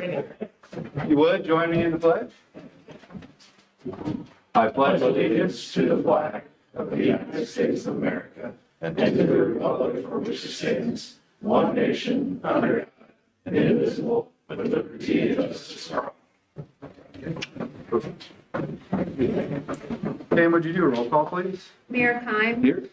You would join me in the pledge? I pledge allegiance to the flag of the United States of America and to the republic for which it stands, one nation, under God, indivisible, with liberty and justice for all. Pam, would you do a roll call, please? Mayor Kime. Here.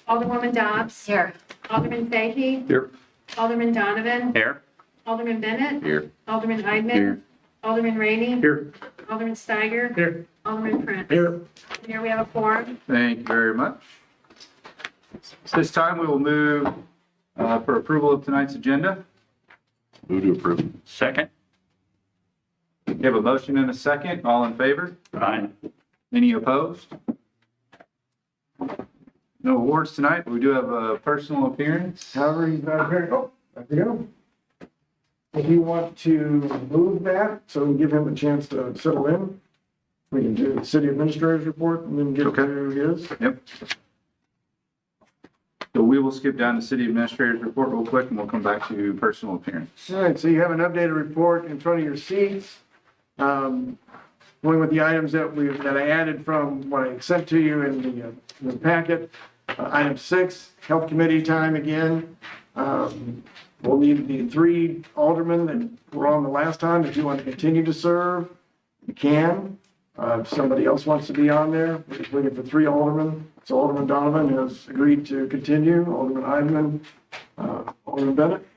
Alderwoman Dobbs. Here. Alderman Fahy. Here. Alderman Donovan. Here. Alderman Bennett. Here. Alderman Eidman. Here. Alderman Rainey. Here. Alderman Steiger. Here. Alderman Prince. Here. Mayor, we have a quorum. Thank you very much. This time we will move for approval of tonight's agenda. Move to approve. Second. We have a motion and a second. All in favor? Aye. Any opposed? No awards tonight, but we do have a personal appearance. However, he's not here. Oh, there we go. If you want to move that, so we can give him a chance to settle in, we can do the city administrator's report and then get Okay. to his. Yep. So we will skip down to city administrator's report real quick and we'll come back to personal appearance. All right, so you have an updated report in front of your seats. Going with the items that I added from what I sent to you in the packet. Item 6, health committee time again. We'll need the 3 aldermen that were on the last time. If you want to continue to serve, you can. If somebody else wants to be on there, we're just waiting for 3 aldermen. So Alderman Donovan has agreed to continue. Alderman Eidman, Alderman Bennett.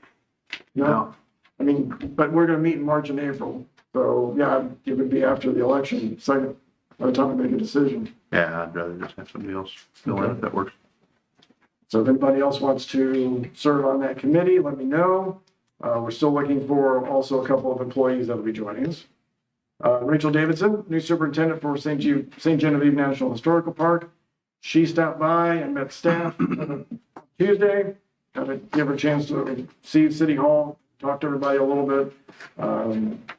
No, I mean, but we're going to meet in March and April. So yeah, it would be after the election, second, by the time we make a decision. Yeah, I'd rather just have somebody else fill in if that works. So if anybody else wants to serve on that committee, let me know. We're still looking for also a couple of employees that will be joining us. Rachel Davidson, new superintendent for St. Genevieve National Historical Park. She stopped by and met staff on Tuesday. Got to give her a chance to see City Hall, talk to everybody a little bit.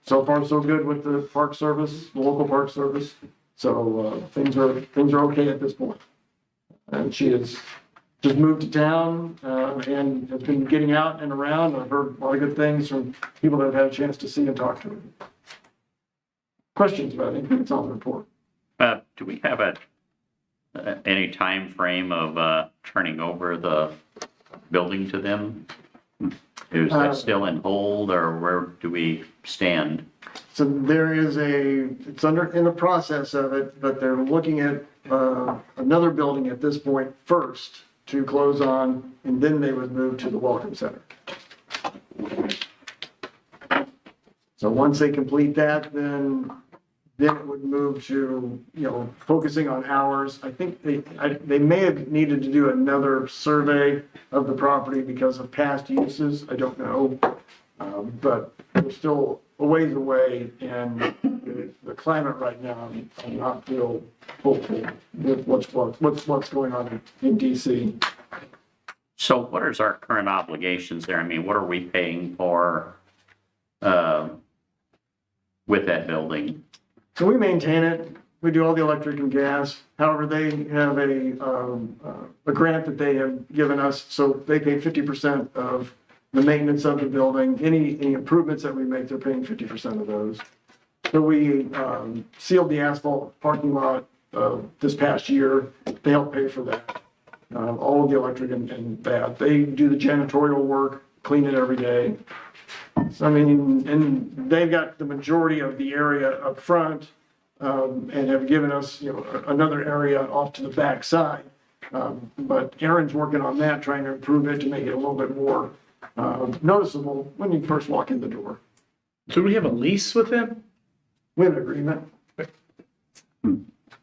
So far, so good with the park service, the local park service. So things are okay at this point. And she has just moved to town and has been getting out and around. I've heard a lot of good things from people that have had a chance to see and talk to her. Questions about anything that's on the report? Do we have any time frame of turning over the building to them? Is that still in hold, or where do we stand? So there is it's in the process of it, but they're looking at another building at this point first to close on, and then they would move to the Welcome Center. So once they complete that, then it would move to, focusing on hours. I think they may have needed to do another survey of the property because of past uses. I don't know. But we're still a ways away, and the climate right now, I'm not real hopeful with what's going on in DC. So what is our current obligations there? I mean, what are we paying for with that building? So we maintain it. We do all the electric and gas. However, they have a grant that they have given us, so they pay 50% of the maintenance of the building. Any improvements that we make, they're paying 50% of those. So we sealed the asphalt parking lot this past year. They help pay for that. All of the electric and that. They do the janitorial work, clean it every day. So, I mean, and they've got the majority of the area up front and have given us, another area off to the back side. But Aaron's working on that, trying to improve it to make it a little bit more noticeable when you first walk in the door. So we have a lease with them? We have an agreement.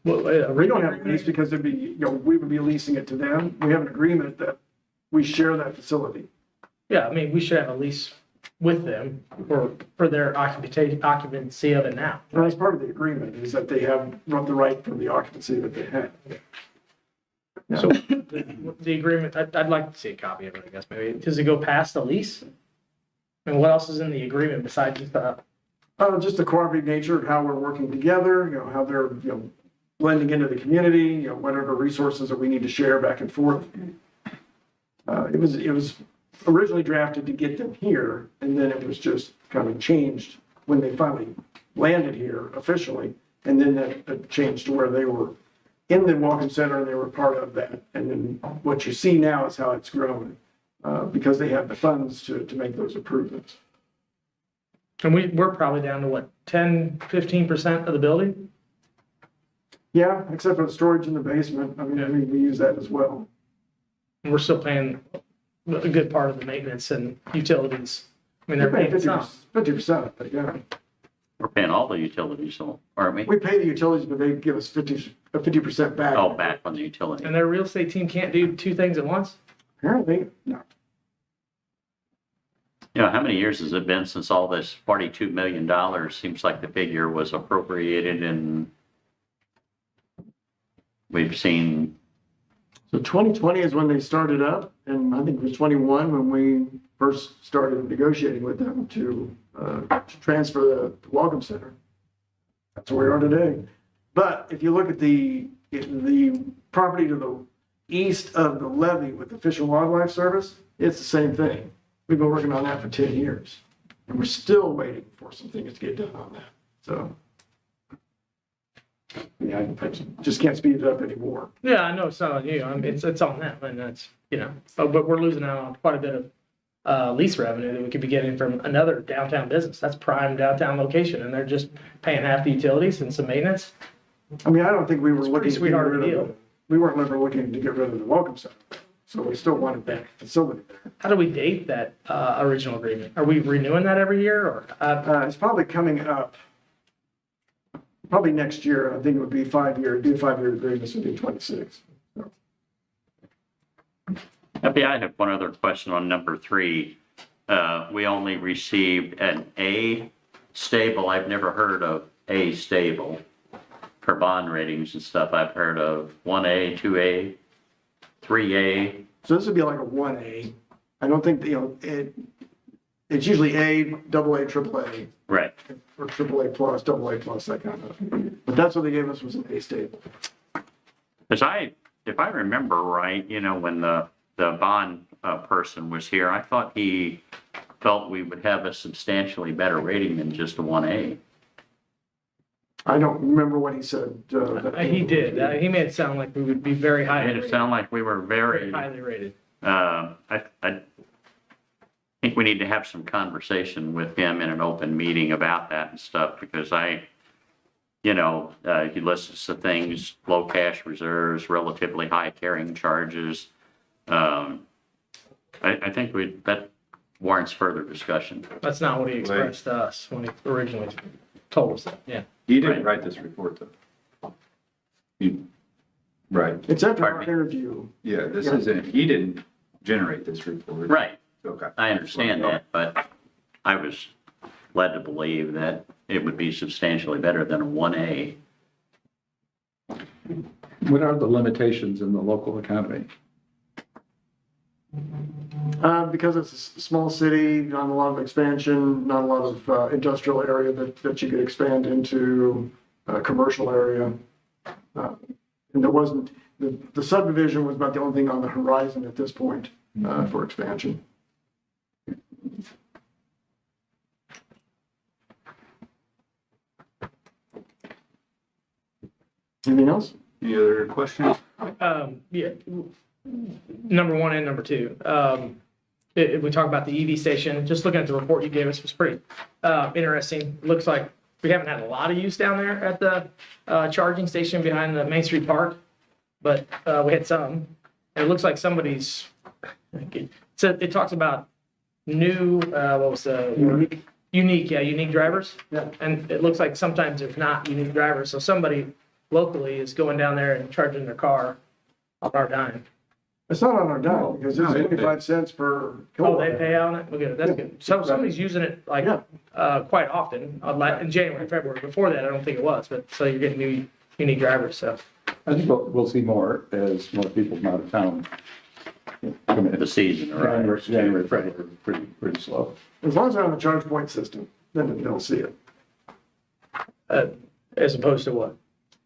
Well, We don't have a lease because it'd be, we would be leasing it to them. We have an agreement that we share that facility. Yeah, I mean, we should have a lease with them for their occupancy of it now. And that's part of the agreement is that they have the right for the occupancy that they have. Yeah. So the agreement, I'd like to see a copy of it, I guess, maybe. Does it go past the lease? I mean, what else is in the agreement besides just Just the cooperative nature of how we're working together, how they're, blending into the community, whatever resources that we need to share back and forth. It was originally drafted to get them here, and then it was just kind of changed when they finally landed here officially. And then that changed to where they were in the Welcome Center and they were part of that. And then what you see now is how it's grown, because they have the funds to make those improvements. And we're probably down to what, 10, 15% of the building? Yeah, except for the storage in the basement. I mean, we use that as well. And we're still paying a good part of the maintenance and utilities. I mean, they're paying some. 50%, but yeah. We're paying all the utilities, so, aren't we? We pay the utilities, but they give us 50% back. Oh, back on the utility. And their real estate team can't do two things at once? Apparently, no. You know, how many years has it been since all this $42 million seems like the figure was appropriated, and we've seen, So 2020 is when they started up, and I think it was 21 when we first started negotiating with them to transfer the Welcome Center. That's where we are today. But if you look at the property to the east of the levee with the Fish and Wildlife Service, it's the same thing. We've been working on that for 10 years, and we're still waiting for some things to get done on that. So, yeah, I just can't speed it up anymore. Yeah, I know it's not on you. I mean, it's on them, and that's, but we're losing out on quite a bit of lease revenue that we could be getting from another downtown business. That's prime downtown location, and they're just paying half the utilities and some maintenance. I mean, I don't think we were It's a looking pretty to get sweetheart rid deal. of it. We weren't ever looking to get rid of the Welcome Center. So we still wanted that facility there. How do we date that original agreement? Are we renewing that every year, or? It's probably coming up, probably next year. I think it would be 5-year, do a 5-year agreement, this would be 26. So, I have one other question on number 3. We only received an A stable. I've never heard of A stable for bond ratings and stuff. I've heard of 1A, 2A, 3A. So this would be like a 1A. I don't think, it's usually A, AA, AAA, Right. or AAA plus, AA plus, that kind of. But that's what they gave us, was an A stable. Because if I remember right, when the bond person was here, I thought he felt we would have a substantially better rating than just a 1A. I don't remember what he said. He did. He made it sound like we would be very It highly made it rated. sound like we were Very highly rated. I think we need to have some conversation with him in an open meeting about that and stuff, because he lists the things, low cash reserves, relatively high carrying charges. I think that warrants further discussion. That's not what he expressed to us when he originally told us that, yeah. He didn't Right. write this report, though. Right, It's after our Pardon me? interview. yeah, this Yeah. isn't, he didn't generate this report. Right, Okay. I understand that, but I was led to believe that it would be substantially better than a 1A. What are the limitations in the local economy? Because it's a small city, not a lot of expansion, not a lot of industrial area that you could expand into a commercial area. And there wasn't, the subdivision was about the only thing on the horizon at this point for expansion. Anything else? Any other questions? Yeah, number 1 and number 2. If we talk about the EV station, just looking at the report you gave us was pretty interesting. Looks like we haven't had a lot of use down there at the charging station behind the Main Street Park, but we had some. And it looks like somebody's, so it talks about new, what was the word? Unique drivers. Yeah. And it looks like sometimes there's not unique drivers, so somebody locally is going down there and charging their car on our dime. It's not on our dime, because it's 25 cents per Oh, kilowatt. they pay on it? Okay, that's good. So somebody's using it like, quite often, in January, February. Before that, I don't think it was, but so you're getting new unique drivers, so. I think we'll see more as more people from out of town come in. The season, right? January, February, pretty slow. As long as they're on the charge point system, then they'll see it. As opposed to what?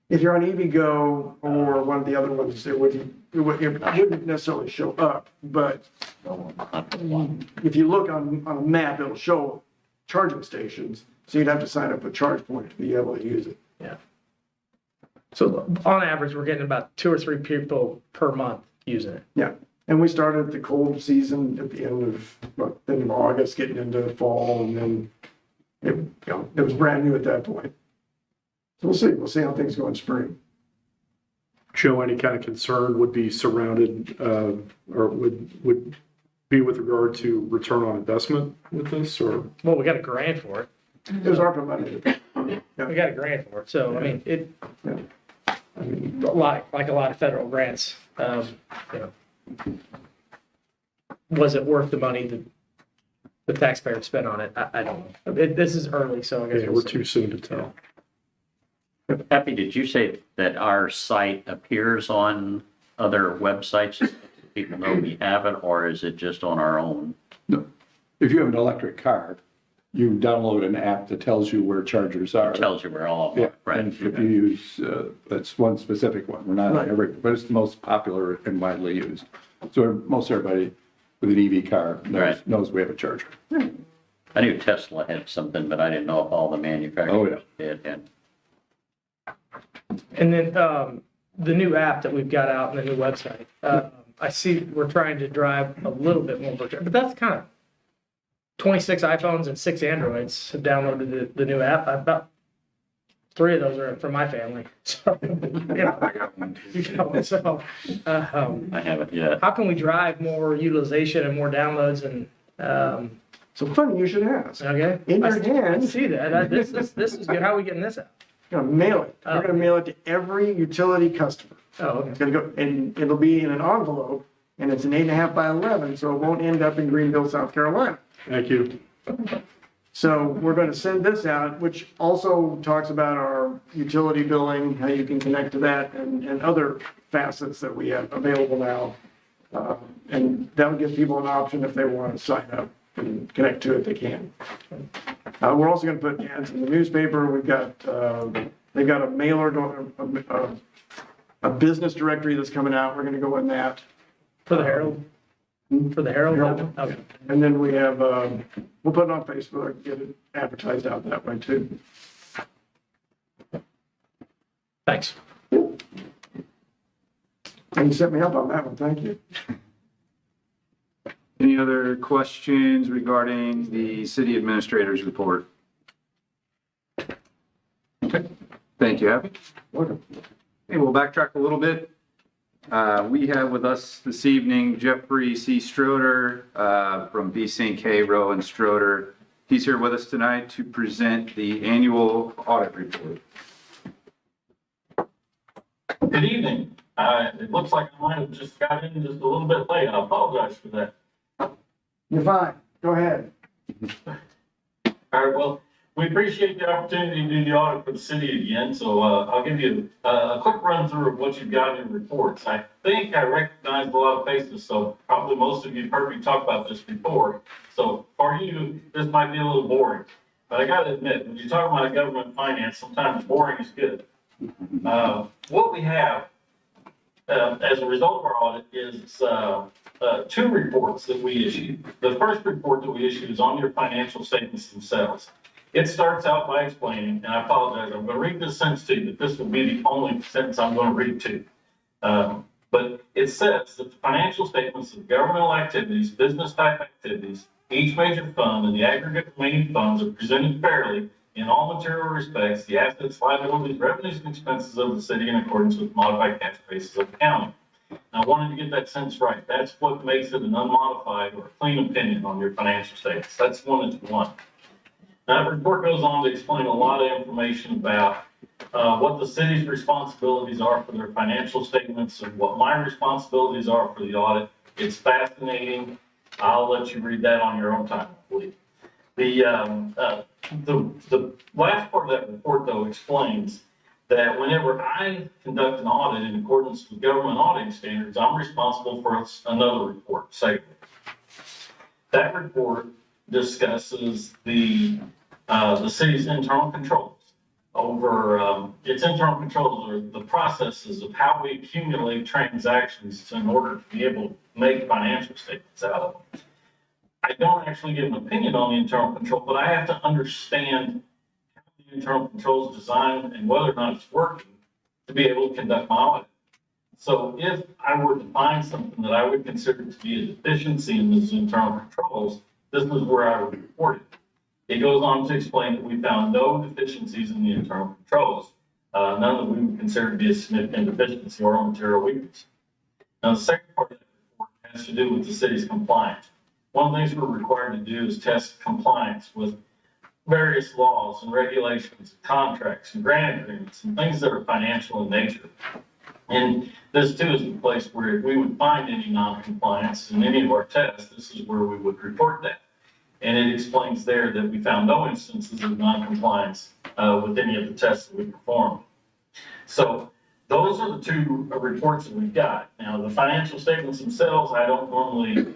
If you're on EVgo or one of the other ones, it wouldn't necessarily show up, but if you look on a map, it'll show charging stations, so you'd have to sign up a charge point to be able to use it. So on average, we're getting about 2 or 3 people per month using it. Yeah, and we started the cold season at the end of, end of August, getting into fall, and then it was brand new at that point. So we'll see how things go in spring. Joe, any kind of concern would be surrounded, or would be with regard to return on investment with this, or? Well, we got a grant for it. It was ARPA money. We got a grant for it. So, I mean, like a lot of federal grants, was it worth the money that the taxpayer spent on it? I don't know. This is early, so I guess Yeah, we're too soon to tell. Happy, did you say that our site appears on other websites? So people know we have it, or is it just on our own? No. If you have an electric car, you download an app that tells you where chargers are. It tells you where all of Yeah, them, right? and if you use, that's one specific one, we're not Right. every, but it's the most popular and widely used. So most everybody with an EV car Right. knows we have a charger. I knew Tesla had something, but I didn't know if all the manufacturers did. And then the new app that we've got out and the new website, I see we're trying to drive a little bit more virtual, but that's kind of 26 iPhones and 6 Androids have downloaded the new app. About 3 of those are for my family. So, I got one. you know, so I haven't yet. how can we drive more utilization and more downloads and So funny you should ask. okay? In your I hands. see that. This is good. How are we getting this out? You're gonna mail it. You're gonna mail it to every utility customer. Oh, okay. It's gonna go, and it'll be in an envelope, and it's an 8.5 by 11, so it won't end up in Greenville, South Carolina. Thank you. So we're gonna send this out, which also talks about our utility billing, how you can connect to that, and other facets that we have available now. And that'll give people an option if they want to sign up and connect to it, they can. We're also gonna put ads in the newspaper. We've got, they've got a mailer, a business directory that's coming out. We're gonna go in that. For the Herald? For the Herald? Herald. Okay. And then we have, we'll put it on Facebook, get it advertised out that way too. Thanks. And you set me up on that one, thank you. Any other questions regarding the city administrator's report? Okay, thank you, Happy. Welcome. Okay, we'll backtrack a little bit. We have with us this evening Jeffrey C. Stroder from B. St. K. Rowe and Stroder. He's here with us tonight to present the annual audit report. Good evening. It looks like I might have just got in just a little bit late. I apologize for that. You're fine, go ahead. All right, well, we appreciate the opportunity to do the audit for the city again, so I'll give you a quick run through of what you've got in your reports. I think I recognize a lot of faces, so probably most of you have heard me talk about this before. So for you, this might be a little boring, but I gotta admit, when you talk about government finance, sometimes boring is good. What we have as a result of our audit is 2 reports that we issue. The first report that we issue is on your financial statements themselves. It starts out by explaining, and I apologize, I'm going to read this sentence to you, but this will be the only sentence I'm going to read to you. But it says that the financial statements of governmental activities, business type activities, each major fund, and the aggregate remaining funds are presented fairly in all material respects, the assets, liabilities, revenues, and expenses of the city in accordance with modified cash basis of accounting. I wanted to get that sentence right. That's what makes it an unmodified or clean opinion on your financial statements. That's one that's one. That report goes on to explain a lot of information about what the city's responsibilities are for their financial statements and what my responsibilities are for the audit. It's fascinating. I'll let you read that on your own time, I believe. The last part of that report, though, explains that whenever I conduct an audit in accordance with government auditing standards, I'm responsible for another report segment. That report discusses the city's internal controls over its internal controls or the processes of how we accumulate transactions in order to be able to make financial statements out of them. I don't actually give an opinion on the internal control, but I have to understand how the internal control is designed and whether or not it's working to be able to conduct my audit. So if I were to find something that I would consider to be a deficiency in those internal controls, this is where I would report it. It goes on to explain that we found no deficiencies in the internal controls, none that we would consider to be a significant deficiency or a material weakness. Now, the second part of that report has to do with the city's compliance. One of the things we're required to do is test compliance with various laws and regulations, contracts and grant agreements and things that are financial in nature. And this too is the place where if we would find any non-compliance in any of our tests, this is where we would report that. And it explains there that we found no instances of non-compliance with any of the tests that we performed. So those are the two reports that we've got. Now, the financial statements themselves, I don't normally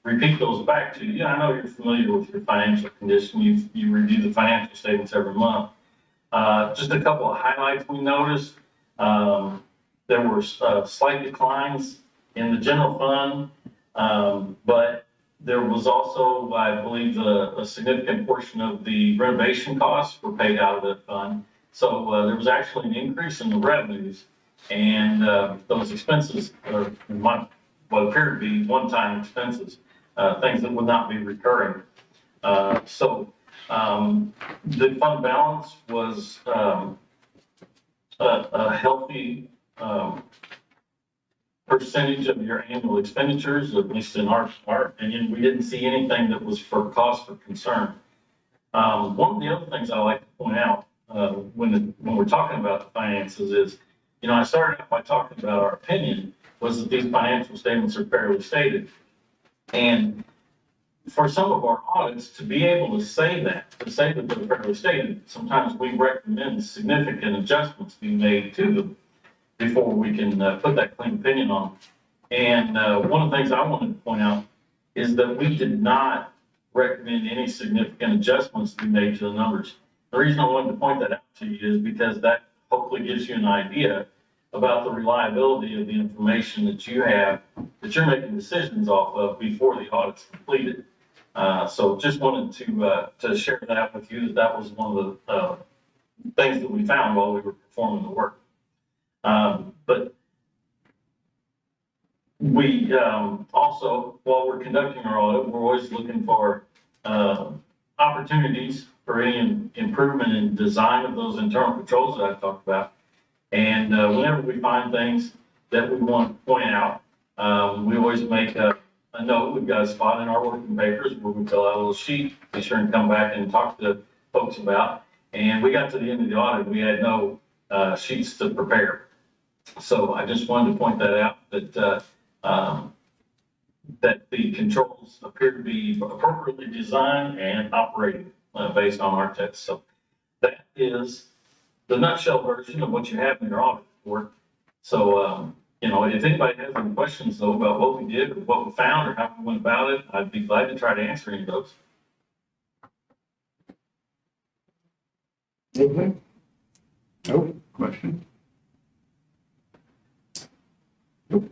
repeat those back to you. I know you're familiar with your financial condition. You review the financial statements every month. Just a couple of highlights we noticed. There were slight declines in the general fund, but there was also, I believe, a significant portion of the renovation costs were paid out of that fund. So there was actually an increase in the revenues, and those expenses are what appear to be one-time expenses, things that would not be recurring. So the fund balance was a healthy percentage of your annual expenditures, at least in our opinion. We didn't see anything that was for cause for concern. One of the other things I like to point out when we're talking about the finances is, I started out by talking about our opinion was that these financial statements are fairly stated. And for some of our audits to be able to say that they're fairly stated, sometimes we recommend significant adjustments be made to them before we can put that clean opinion on. And one of the things I wanted to point out is that we did not recommend any significant adjustments to be made to the numbers. The reason I wanted to point that out to you is because that hopefully gives you an idea about the reliability of the information that you have, that you're making decisions off of before the audit's completed. So just wanted to share that with you, that was one of the things that we found while we were performing the work. But we also, while we're conducting our audit, we're always looking for opportunities for any improvement in design of those internal controls that I talked about. And whenever we find things that we want to point out, we always make a note. We've got a spot in our working papers where we fill out a little sheet, be sure and come back and talk to folks about. And we got to the end of the audit, we had no sheets to prepare. So I just wanted to point that out, that that the controls appear to be appropriately designed and operating based on our tests. So that is the nutshell version of what you have in your audit report. So, if anybody has any questions though about what we did or what we found or how we went about it, I'd be glad to try to answer any of those. Okay. No question? Nope.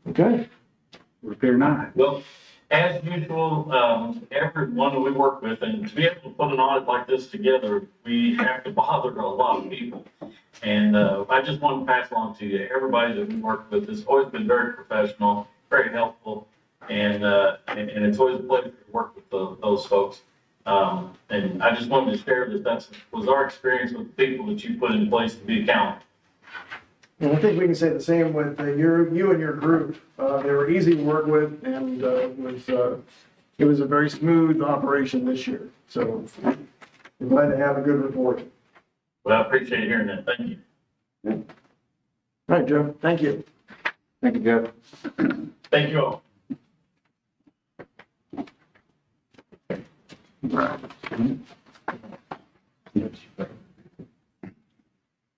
Okay. Repair 9. Well, as usual, everyone that we work with, and to be able to put an audit like this together, we have to bother a lot of people. And I just want to pass along to you, everybody that we work with has always been very professional, very helpful, and it's always a pleasure to work with those folks. And I just wanted to share that was our experience with the people that you put in place to be accountable. And I think we can say the same with you and your group. They were easy to work with, and it was a very smooth operation this year. So we're glad to have a good report. Well, I appreciate hearing that. Thank you. All right, Joe. Thank you. Thank you, Jeff. Thank you all.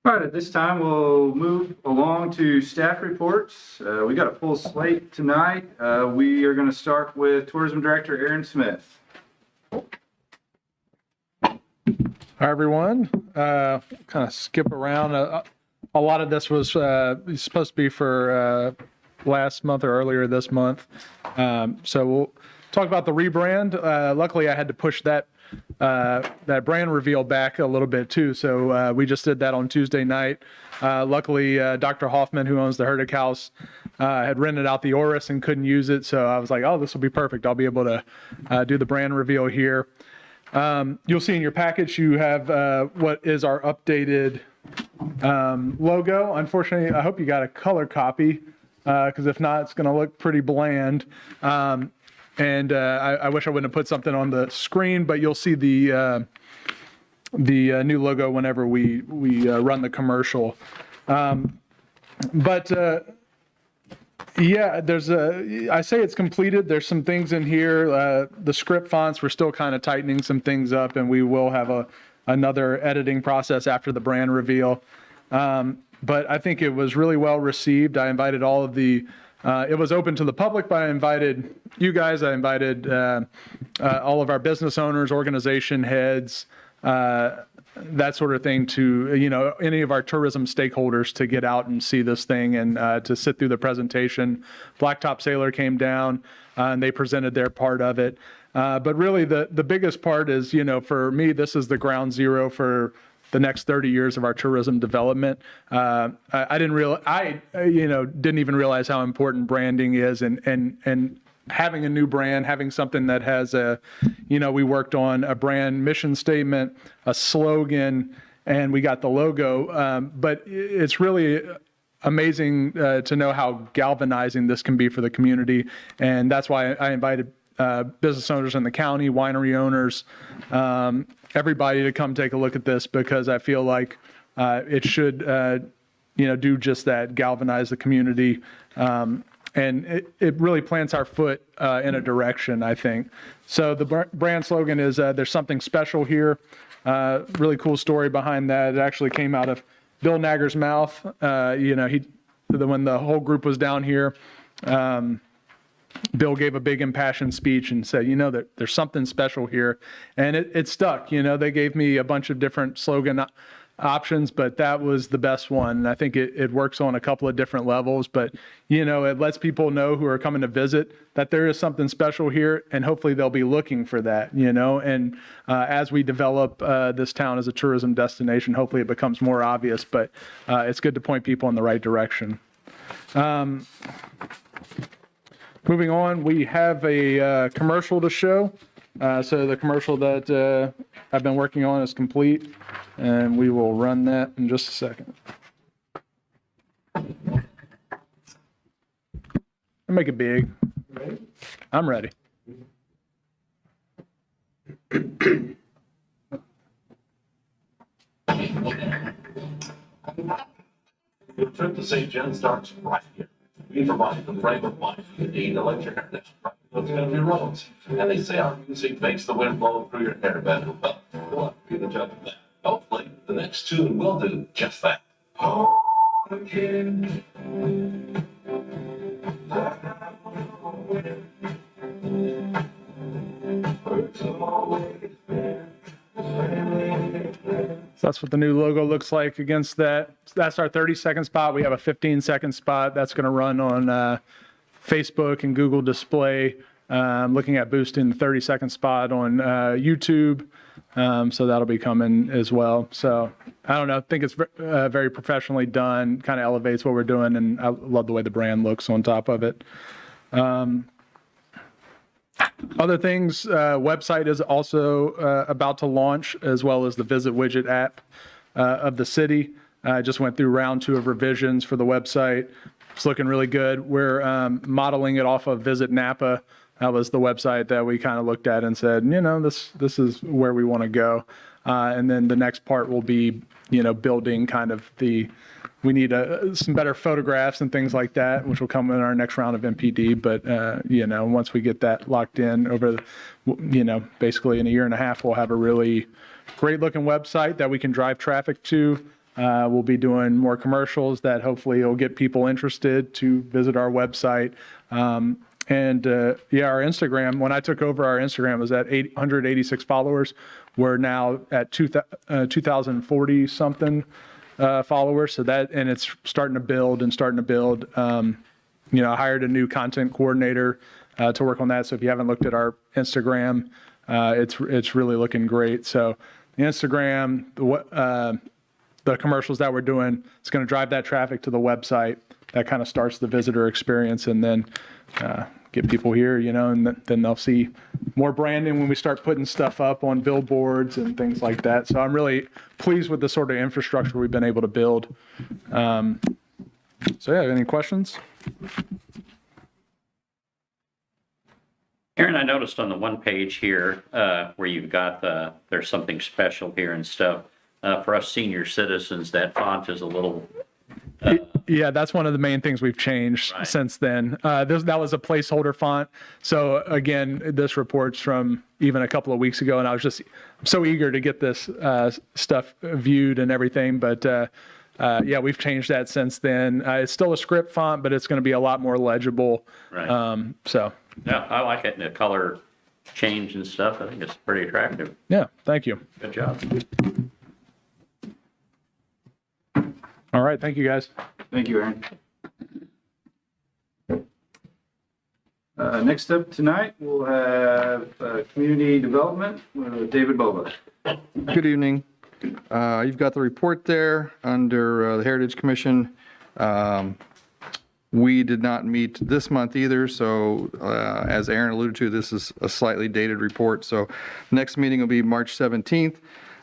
All right, at this time, we'll move along to staff reports. We got a full slate tonight. We are going to start with Tourism Director Aaron Smith. Hi, everyone. Kind of skip around. A lot of this was supposed to be for last month or earlier this month. So we'll talk about the rebrand. Luckily, I had to push that brand reveal back a little bit too. So we just did that on Tuesday night. Luckily, Dr. Hoffman, who owns the Herdick House, had rented out the Oris and couldn't use it. So I was like, oh, this will be perfect. I'll be able to do the brand reveal here. You'll see in your package, you have what is our updated logo. Unfortunately, I hope you got a color copy, because if not, it's going to look pretty bland. I wish I wouldn't have put something on the screen, but you'll see the new logo whenever we run the commercial. Yeah, I say it's completed. There's some things in here. The script fonts, we're still kind of tightening some things up, and we will have another editing process after the brand reveal. But I think it was really well received. I invited all of it was open to the public, but I invited you guys. I invited all of our business owners, organization heads, that sort of thing, to, any of our tourism stakeholders to get out and see this thing and to sit through the presentation. Blacktop Sailor came down and they presented their part of it. But really the biggest part is, for me, this is the ground zero for the next 30 years of our tourism development. I didn't even realize how important branding is, and having a new brand, having something that has we worked on a brand mission statement, a slogan, and we got the logo. But it's really amazing to know how galvanizing this can be for the community. And that's why I invited business owners in the county, winery owners, everybody to come take a look at this, because I feel like it should, do just that, galvanize the community. And it really plants our foot in a direction, I think. So the brand slogan is, there's something special here. Really cool story behind that. It actually came out of Bill Nagger's mouth. When the whole group was down here, Bill gave a big impassioned speech and said, that there's something special here. And it stuck. They gave me a bunch of different slogan options, but that was the best one. And I think it works on a couple of different levels, but it lets people know who are coming to visit that there is something special here, and hopefully they'll be looking for that, and as we develop this town as a tourism destination, hopefully it becomes more obvious, but it's good to point people in the right direction. Moving on, we have a commercial to show. So the commercial that I've been working on is complete, and we will run that in just a second. Make it big. I'm ready. The trip to St. John starts right here. We provide the frame of mind you need to let your hair down. It's going to be roads. And they say our music makes the wind blow through your hair better. Well, we'll have to be the judge of that. Hopefully, the next tune will do just that. Oh, again. So that's what the new logo looks like against that. That's our 30-second spot. We have a 15-second spot that's going to run on Facebook and Google Display. Looking at boosting the 30-second spot on YouTube. So that'll be coming as well. So I don't know. I think it's very professionally done, kind of elevates what we're doing, and I love the way the brand looks on top of it. Other things, website is also about to launch, as well as the Visit Widget app of the city. I just went through round 2 of revisions for the website. It's looking really good. We're modeling it off of Visit Napa. That was the website that we kind of looked at and said, this is where we want to go. And then the next part will be, building kind of we need some better photographs and things like that, which will come in our next round of MPD. But, once we get that locked in over, basically in a year and a half, we'll have a really great looking website that we can drive traffic to. We'll be doing more commercials that hopefully will get people interested to visit our website. Our Instagram, when I took over, our Instagram was at 886 followers. We're now at 2,040 something followers. So and it's starting to build. I hired a new content coordinator to work on that. So if you haven't looked at our Instagram, it's really looking great. So the Instagram, the commercials that we're doing, it's going to drive that traffic to the website. That kind of starts the visitor experience, and then get people here, and then they'll see more branding when we start putting stuff up on billboards and things like that. So I'm really pleased with the sort of infrastructure we've been able to build. So yeah, any questions? Aaron, I noticed on the one page here, where you've got there's something special here and stuff. For us senior citizens, that font is a little, Yeah, that's one of the main things we've changed Right. since then. That was a placeholder font. So again, this report's from even a couple of weeks ago, and I was just so eager to get this stuff viewed and everything. But yeah, we've changed that since then. It's still a script font, but it's going to be a lot more legible. Right. So yeah, I like it, and the color change and stuff. I think it's pretty attractive. yeah, thank you. Good job. All right, thank you guys. Thank you, Aaron. Next up tonight, we'll have community development with David Boba. Good evening. You've got the report there under the Heritage Commission. We did not meet this month either, so as Aaron alluded to, this is a slightly dated report. So next meeting will be March 17th.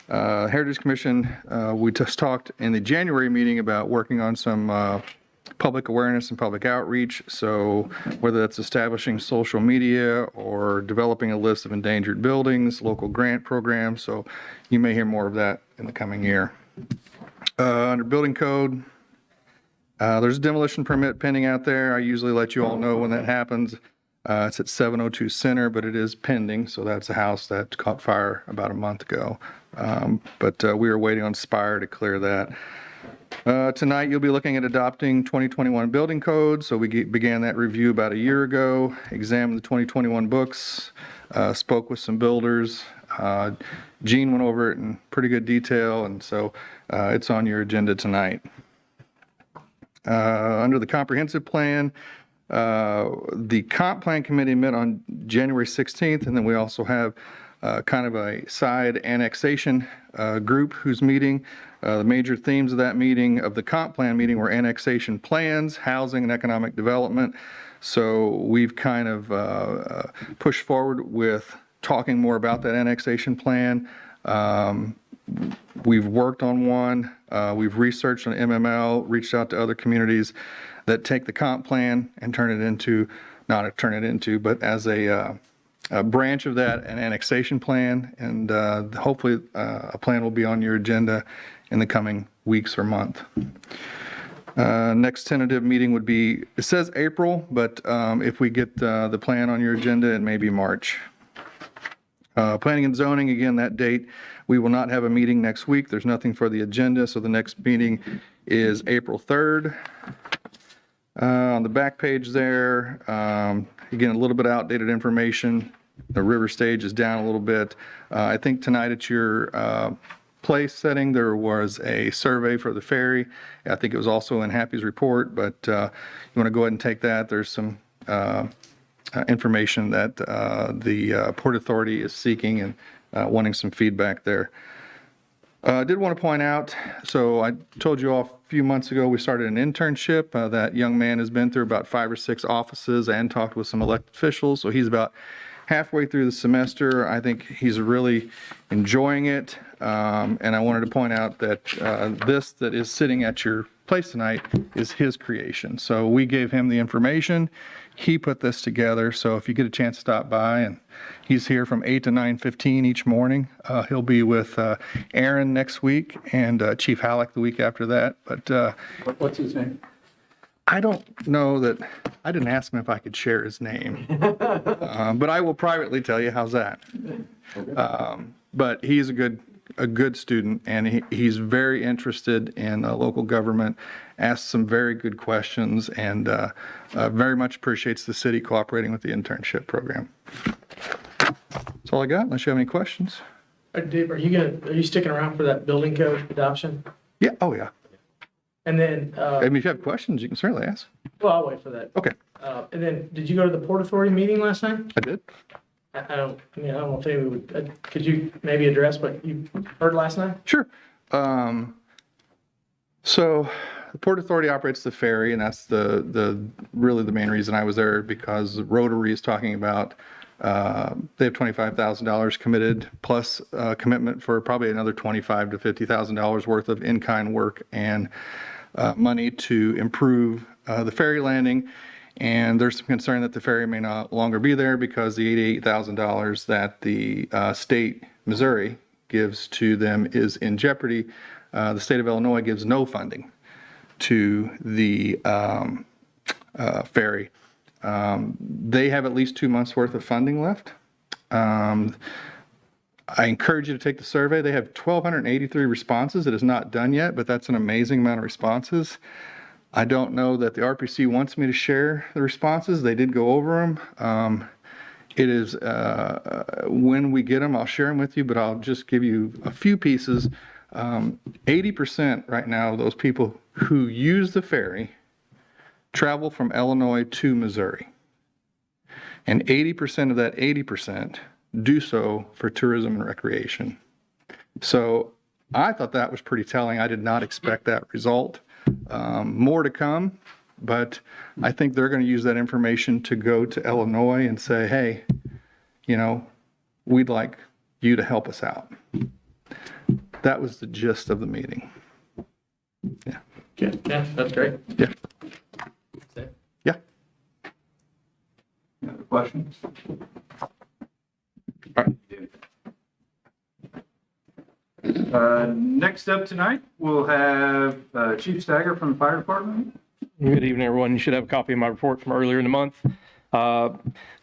Heritage Commission, we just talked in the January meeting about working on some public awareness and public outreach. So whether that's establishing social media or developing a list of endangered buildings, local grant programs. So you may hear more of that in the coming year. Under building code, there's a demolition permit pending out there. I usually let you all know when that happens. It's at 702 Center, but it is pending. So that's a house that caught fire about a month ago. But we are waiting on Spire to clear that. Tonight, you'll be looking at adopting 2021 building code. So we began that review about a year ago, examined the 2021 books, spoke with some builders. Gene went over it in pretty good detail, and so it's on your agenda tonight. Under the comprehensive plan, the comp plan committee met on January 16th, and then we also have kind of a side annexation group who's meeting. The major themes of that meeting, of the comp plan meeting, were annexation plans, housing, and economic development. So we've kind of pushed forward with talking more about that annexation plan. We've worked on one. We've researched on MML, reached out to other communities that take the comp plan and turn it into, not turn it into, but as a branch of that, an annexation plan. And hopefully a plan will be on your agenda in the coming weeks or month. Next tentative meeting would be, it says April, but if we get the plan on your agenda, it may be March. Planning and zoning, again, that date, we will not have a meeting next week. There's nothing for the agenda, so the next meeting is April 3rd. On the back page there, again, a little bit outdated information. The river stage is down a little bit. I think tonight at your place setting, there was a survey for the ferry. I think it was also in Happy's report, but you want to go ahead and take that. There's some information that the Port Authority is seeking and wanting some feedback there. I did want to point out, so I told you all a few months ago, we started an internship. That young man has been through about 5 or 6 offices and talked with some elected officials. So he's about halfway through the semester. I think he's really enjoying it. And I wanted to point out that this that is sitting at your place tonight is his creation. So we gave him the information. He put this together. So if you get a chance to stop by, and he's here from 8 to 9:15 each morning. He'll be with Aaron next week and Chief Halleck the week after that. But What's his name? I don't know that, I didn't ask him if I could share his name. But I will privately tell you, how's that? But he's a good student, and he's very interested in local government, asks some very good questions, and very much appreciates the city cooperating with the internship program. That's all I got, unless you have any questions. Dave, are you sticking around for that building code adoption? Yeah, oh yeah. And then, I mean, if you have questions, you can certainly ask. well, I'll wait for that. Okay, And then, did you go to the Port Authority meeting last night? I did. I don't know if anybody would, could you maybe address what you heard last night? Sure. So the Port Authority operates the ferry, and that's really the main reason I was there, because Rotary is talking about, they have $25,000 committed, plus a commitment for probably another $25,000 to $50,000 worth of in-kind work and money to improve the ferry landing. And there's some concern that the ferry may no longer be there because the $88,000 that the state, Missouri, gives to them is in jeopardy. The state of Illinois gives no funding to the ferry. They have at least 2 months worth of funding left. I encourage you to take the survey. They have 1,283 responses. It is not done yet, but that's an amazing amount of responses. I don't know that the RPC wants me to share the responses. They did go over them. It is, when we get them, I'll share them with you, but I'll just give you a few pieces. 80% right now of those people who use the ferry travel from Illinois to Missouri. And 80% of that 80% do so for tourism and recreation. So I thought that was pretty telling. I did not expect that result. More to come, but I think they're going to use that information to go to Illinois and say, hey, we'd like you to help us out. That was the gist of the meeting. Yeah. Yeah, that's great. Yeah. That's it. Yeah. Any other questions? Next up tonight, we'll have Chief Stagger from the Fire Department. Good evening, everyone. You should have a copy of my report from earlier in the month.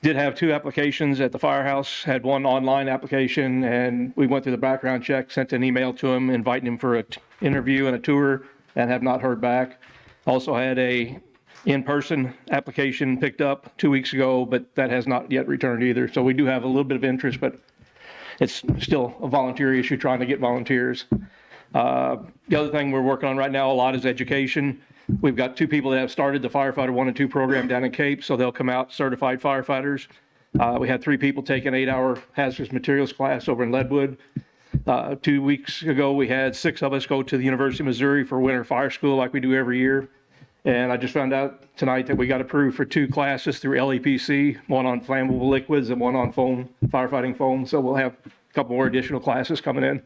Did have 2 applications at the firehouse, had 1 online application, and we went through the background check, sent an email to him, inviting him for an interview and a tour, and have not heard back. Also had a in-person application picked up 2 weeks ago, but that has not yet returned either. So we do have a little bit of interest, but it's still a volunteer issue trying to get volunteers. The other thing we're working on right now a lot is education. We've got 2 people that have started the Firefighter 1 and 2 program down in Cape, so they'll come out certified firefighters. We had 3 people take an 8-hour hazardous materials class over in Leadwood. 2 weeks ago, we had 6 of us go to the University of Missouri for winter fire school like we do every year. And I just found out tonight that we got approved for 2 classes through LEPC, 1 on flammable liquids and 1 on foam, firefighting foam. So we'll have a couple more additional classes coming in.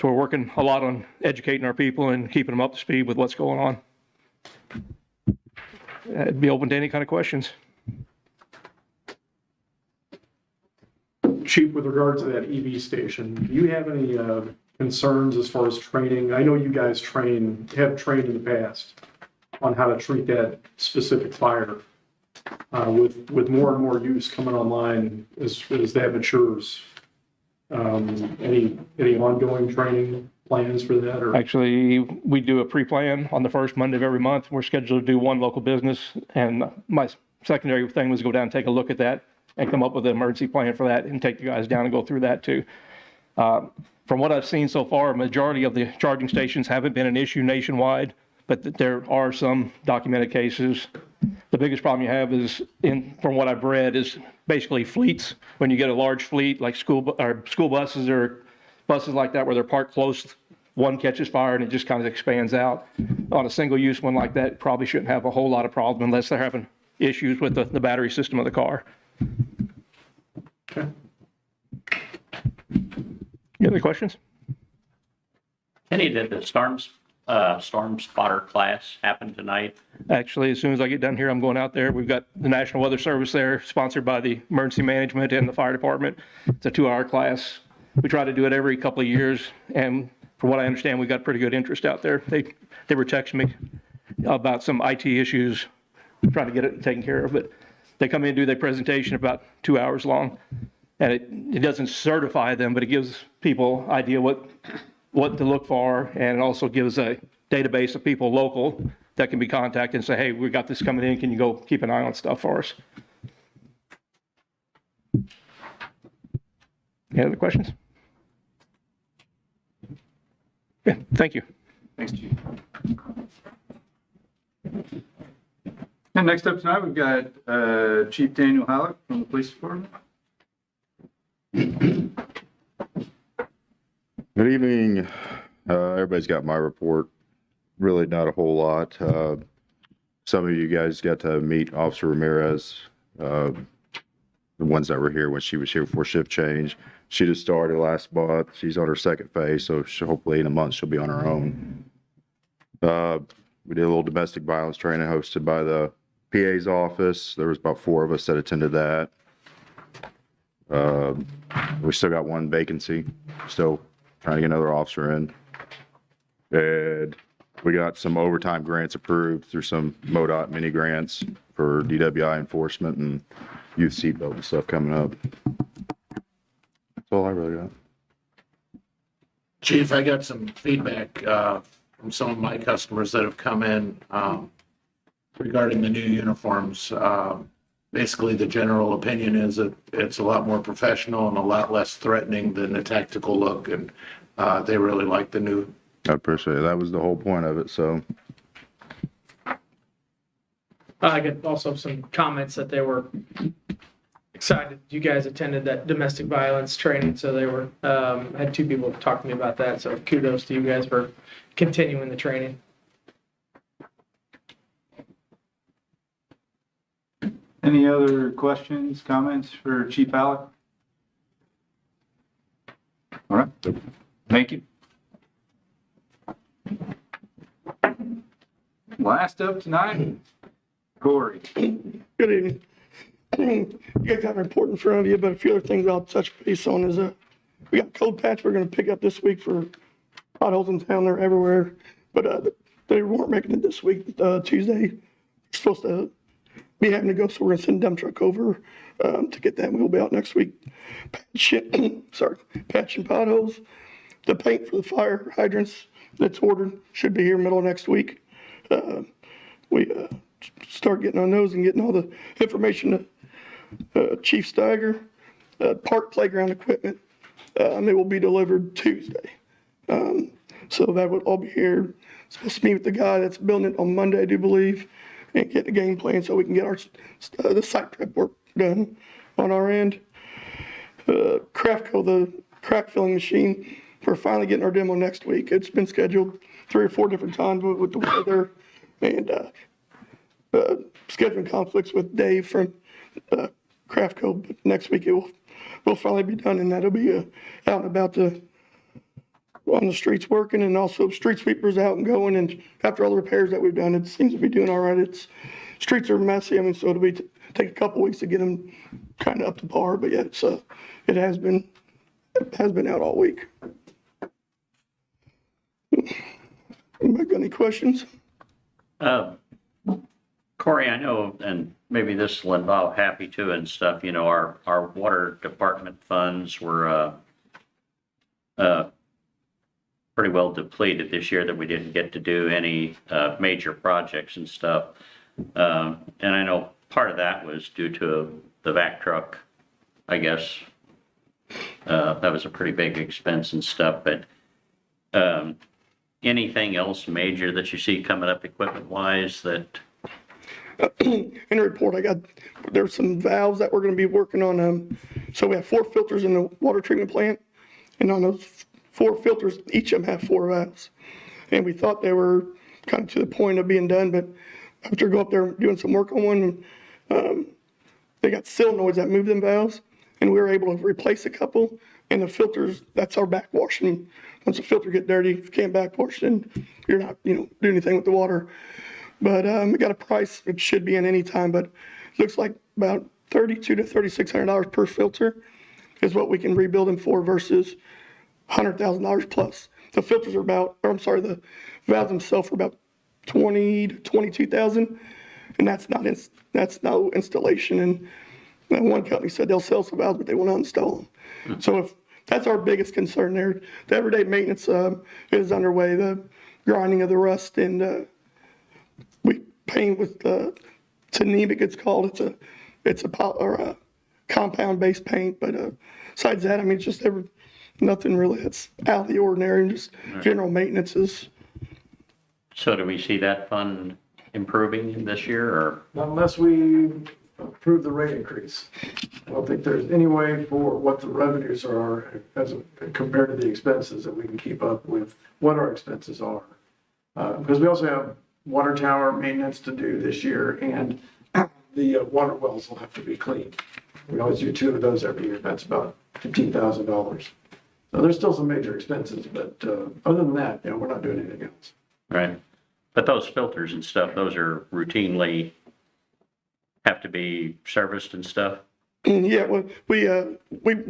So we're working a lot on educating our people and keeping them up to speed with what's going on. I'd be open to any kind of questions. Chief, with regard to that EV station, do you have any concerns as far as training? I know you guys have trained in the past on how to treat that specific fire. With more and more use coming online as that matures, any ongoing training plans for that? Or Actually, we do a pre-plan on the first Monday of every month. We're scheduled to do 1 local business, and my secondary thing was go down and take a look at that and come up with an emergency plan for that and take you guys down and go through that too. From what I've seen so far, a majority of the charging stations haven't been an issue nationwide, but there are some documented cases. The biggest problem you have is, from what I've read, is basically fleets. When you get a large fleet like school buses or buses like that where they're parked close, one catches fire and it just kind of expands out. On a single-use one like that, probably shouldn't have a whole lot of problem unless they're having issues with the battery system of the car. okay. Any other questions? Kenny, did the storm spotter class happen tonight? Actually, as soon as I get done here, I'm going out there. We've got the National Weather Service there, sponsored by the Emergency Management and the Fire Department. It's a 2-hour class. We try to do it every couple of years, and from what I understand, we got pretty good interest out there. They were texting me about some IT issues, trying to get it taken care of, but they come in and do their presentation about 2 hours long, and it doesn't certify them, but it gives people idea what to look for, and it also gives a database of people local that can be contacted and say, hey, we got this coming in, can you go keep an eye on stuff for us? Any other questions? Yeah, thank you. Thanks, Chief. And next up tonight, we've got Chief Daniel Halleck from the Police Department. Good evening. Everybody's got my report. Really not a whole lot. Some of you guys got to meet Officer Ramirez, the ones that were here when she was here before shift change. She just started last month. She's on her second phase, so hopefully in a month she'll be on her own. We did a little domestic violence training hosted by the PA's office. There was about 4 of us that attended that. We still got 1 vacancy, still trying to get another officer in. And we got some overtime grants approved through some MoDOT mini grants for DWI enforcement and youth seatbelt and stuff coming up. That's all I really got. Chief, I got some feedback from some of my customers that have come in regarding the new uniforms. Basically, the general opinion is that it's a lot more professional and a lot less threatening than the tactical look, and they really like the new. I appreciate it. That was the whole point of it, so. I get also some comments that they were excited you guys attended that domestic violence training, so they were, had 2 people talk to me about that, so kudos to you guys for continuing the training. Any other questions, comments for Chief Halleck? All right, thank you. Last up tonight, Corey. Good evening. You guys got a report in front of you, but a few other things I'll touch base on is we got cold patch we're going to pick up this week for potholes in town. They're everywhere, but they weren't making it this week. Tuesday, they're supposed to be having to go, so we're going to send a dump truck over to get that. We'll be out next week. Patching potholes. The paint for the fire hydrants that's ordered should be here middle of next week. We start getting on those and getting all the information to Chief Steiger. Park playground equipment, they will be delivered Tuesday. So that would all be here. Supposed to meet with the guy that's building it on Monday, I do believe, and get the game plan so we can get our the site prep work done on our end. Craftco, the crack filling machine, we're finally getting our demo next week. It's been scheduled 3 or 4 different times with the weather and scheduling conflicts with Dave from Craftco. But next week it will finally be done, and that'll be out and about on the streets working, and also street sweepers out and going. And after all the repairs that we've done, it seems to be doing all right. Streets are messy. I mean, so it'll take a couple weeks to get them kind of up to par. But yeah, it has been out all week. Anybody got any questions? Corey, I know, and maybe this will involve Happy too and stuff, you know, our water department funds were pretty well depleted this year, that we didn't get to do any major projects and stuff. And I know part of that was due to the vac truck, I guess. That was a pretty big expense and stuff, but anything else major that you see coming up equipment wise that? In the report I got, there's some valves that we're going to be working on. So we have 4 filters in the water treatment plant, and on those 4 filters, each of them have 4 valves. And we thought they were kind of to the point of being done, but after going up there doing some work on one, they got solenoids that move them valves, and we were able to replace a couple. And the filters, that's our backwash. And once the filter get dirty, if you can't backwash, then you're not, doing anything with the water. But we got a price. It should be in any time, but it looks like about $3,200 to $3,600 per filter is what we can rebuild them for versus $100,000 plus. The filters are the valves themselves are about $20,000 to $22,000, and that's no installation. And one company said they'll sell some valves, but they will not install them. So that's our biggest concern there. The everyday maintenance is underway. The grinding of the rust, and we paint with Genevieve, it's called. It's a compound-based paint, but besides that, I mean, it's just nothing really that's out of the ordinary, and just general maintenance is. So do we see that fund improving this year, or? Unless we approve the rate increase. I don't think there's any way for what the revenues are as compared to the expenses that we can keep up with what our expenses are. Because we also have water tower maintenance to do this year, and the water wells will have to be cleaned. We always do 2 of those every year. That's about $15,000. So there's still some major expenses, but other than that, we're not doing anything else. Right. But those filters and stuff, those are routinely have to be serviced and stuff? Yeah, well, we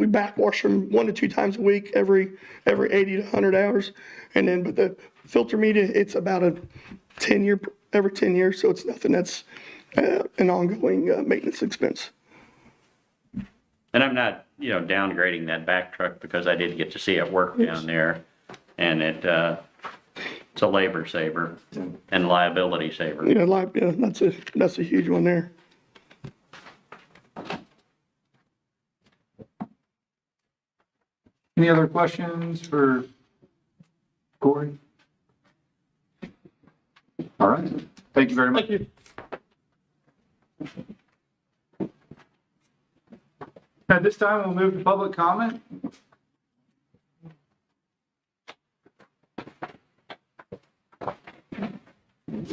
backwash them 1 to 2 times a week, every 80 to 100 hours. And then, but the filter media, it's about every 10 years. So it's nothing that's an ongoing maintenance expense. And I'm not, downgrading that back truck because I did get to see it work down there. And it's a labor saver and liability saver. Yeah, that's a huge one there. Any other questions for Corey? All right. Thank you very much. Thank you. At this time, we'll move to public comment.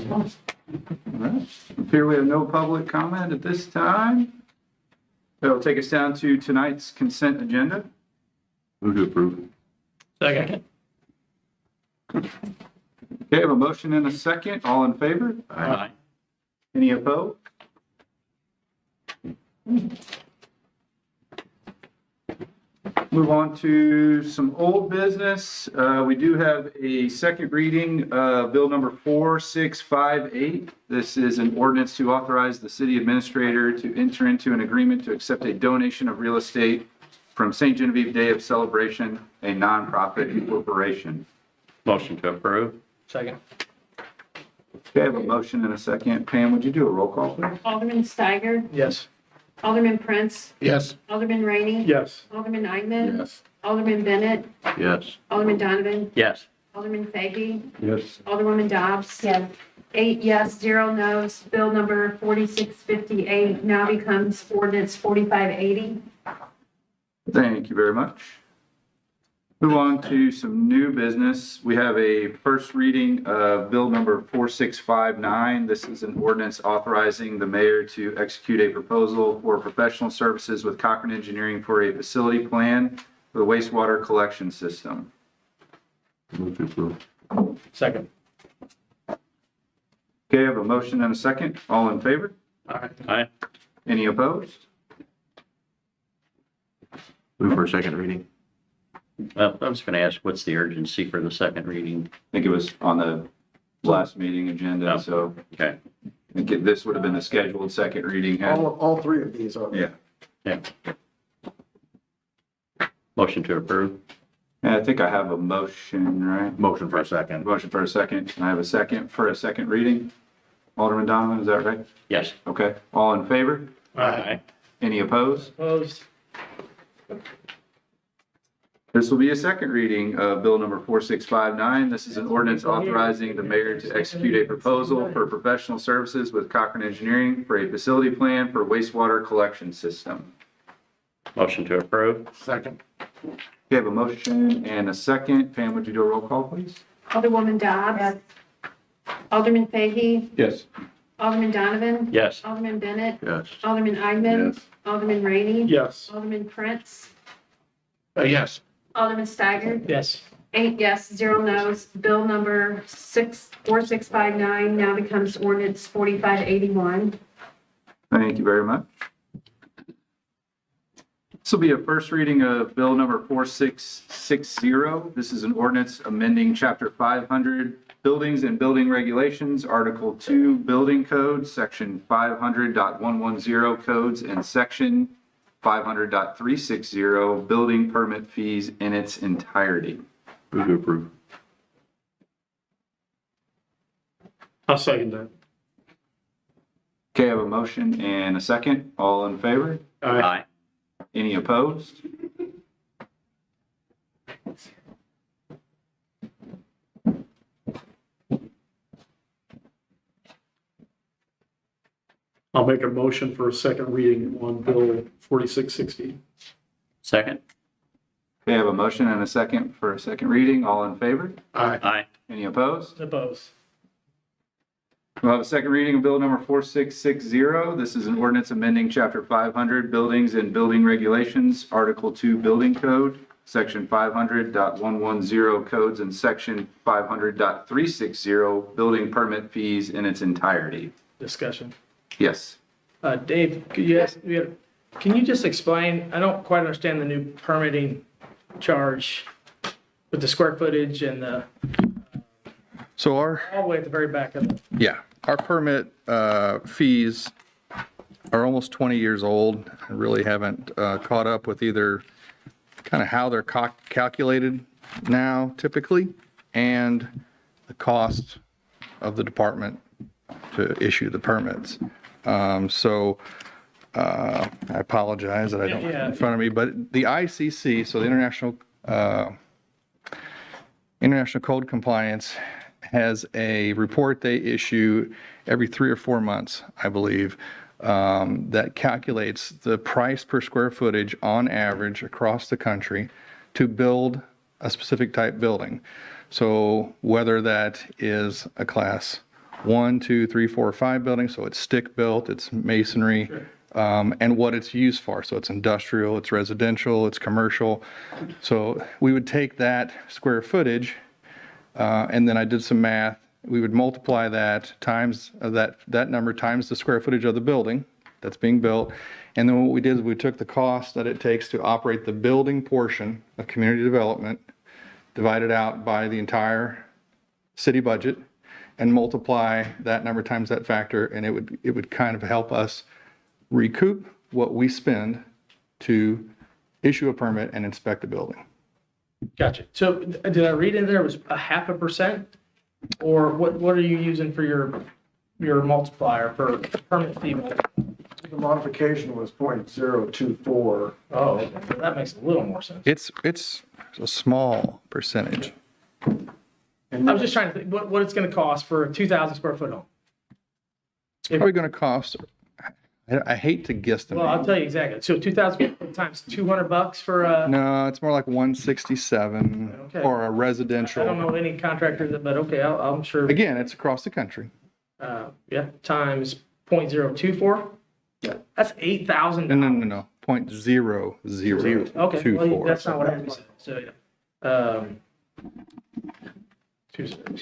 All right. Here we have no public comment at this time. That'll take us down to tonight's consent agenda. Move to approve. Second. Okay, I have a motion and a second. All in favor? Aye. Any opposed? Move on to some old business. We do have a second reading of bill number 4658. This is an ordinance to authorize the city administrator to enter into an agreement to accept a donation of real estate from St. Genevieve Day of Celebration, a nonprofit corporation. Motion to approve. Second. Okay, I have a motion and a second. Pam, would you do a roll call, please? Alderman Steiger, Yes. Alderman Prince, Yes. Alderman Rainey. Yes. Alderman Eidman. Yes. Alderman Bennett, Yes. Alderman Donovan, Yes. Alderman Fahy, Yes. Alderwoman Dobbs. Yes. 8 yes, 0 no's. Bill number 4658 now becomes ordinance 4580. Thank you very much. Move on to some new business. We have a first reading of bill number 4659. This is an ordinance authorizing the mayor to execute a proposal for professional services with Cochran Engineering for a facility plan for the wastewater collection system. Move to approve. Second. Okay, I have a motion and a second. All in favor? Aye. Any opposed? Move for a second reading. Well, I was going to ask, what's the urgency for the second reading? I think it was on the last meeting agenda, Oh. so Okay. I think this would have been the scheduled second reading. All 3 of these are. Yeah. Yeah. Motion to approve. Yeah, I think I have a motion, right? Motion for a second. Motion for a second. And I have a second for a second reading. Alderman Donovan, is that right? Yes. Okay. All in favor? Aye. Any opposed? Opposed. This will be a second reading of bill number 4659. This is an ordinance authorizing the mayor to execute a proposal for professional services with Cochran Engineering for a facility plan for wastewater collection system. Motion to approve. Second. We have a motion and a second. Pam, would you do a roll call, please? Alderwoman Dobbs. Alderman Fahy, Yes. Alderman Donovan. Yes. Alderman Bennett, Yes. Alderman Eidman. Yes. Alderman Rainey. Yes. Alderman Prince, Yes. Alderman Steiger. Yes. 8 yes, 0 no's. Bill number 4659 now becomes ordinance 4581. Thank you very much. This will be a first reading of bill number 4660. This is an ordinance amending chapter 500 Buildings and Building Regulations, Article 2 Building Code, Section 500.110 codes, and Section 500.360 building permit fees in its entirety. Move to approve. I'll second that. Okay, I have a motion and a second. All in favor? Aye. Any opposed? I'll make a motion for a second reading on Bill 4660. Second? We have a motion and a second for a second reading. All in favor? Aye. Any opposed? Oppose. We'll have a second reading of bill number 4660. This is an ordinance amending chapter 500 buildings and building regulations, article 2 building code, section 500.110 codes, and section 500.360 building permit fees in its entirety. Discussion. Yes. Dave, can you just explain, I don't quite understand the new permitting charge with the square footage and the, So all the way at the very back of it. yeah, our permit fees are almost 20 years old and really haven't caught up with either kind of how they're calculated now typically and the cost of the department to issue the permits. So I apologize that I don't have it in front of me, but the ICC, so the International Code Compliance, has a report they issue every 3 or 4 months, I believe, that calculates the price per square footage on average across the country to build a specific type building. So whether that is a class 1, 2, 3, 4, or 5 building, so it's stick built, it's masonry, and what it's used for. So it's industrial, it's residential, it's commercial. So we would take that square footage, and then I did some math. We would multiply that times that number times the square footage of the building that's being built. And then what we did is we took the cost that it takes to operate the building portion of community development, divided out by the entire city budget, and multiply that number times that factor, and it would kind of help us recoup what we spend to issue a permit and inspect a building. Gotcha. So did I read in there it was 0.5%? Or what are you using for your multiplier for permit fee? The modification was 0.024. Oh, okay. So that makes a little more sense. It's a small percentage. And I was just trying to think what it's going to cost for a 2,000 square foot home. It's probably going to cost, I hate to guess the Well, I'll tell you exactly. So 2,000 times $200 for a. No, it's more like 167 Okay. for a I don't residential. know any contractor that, but okay, I'm sure. Again, it's across the country. Yeah, times 0.024. Yeah, that's $8,000. No. 0.0024. Okay, well, that's not what I said. So yeah.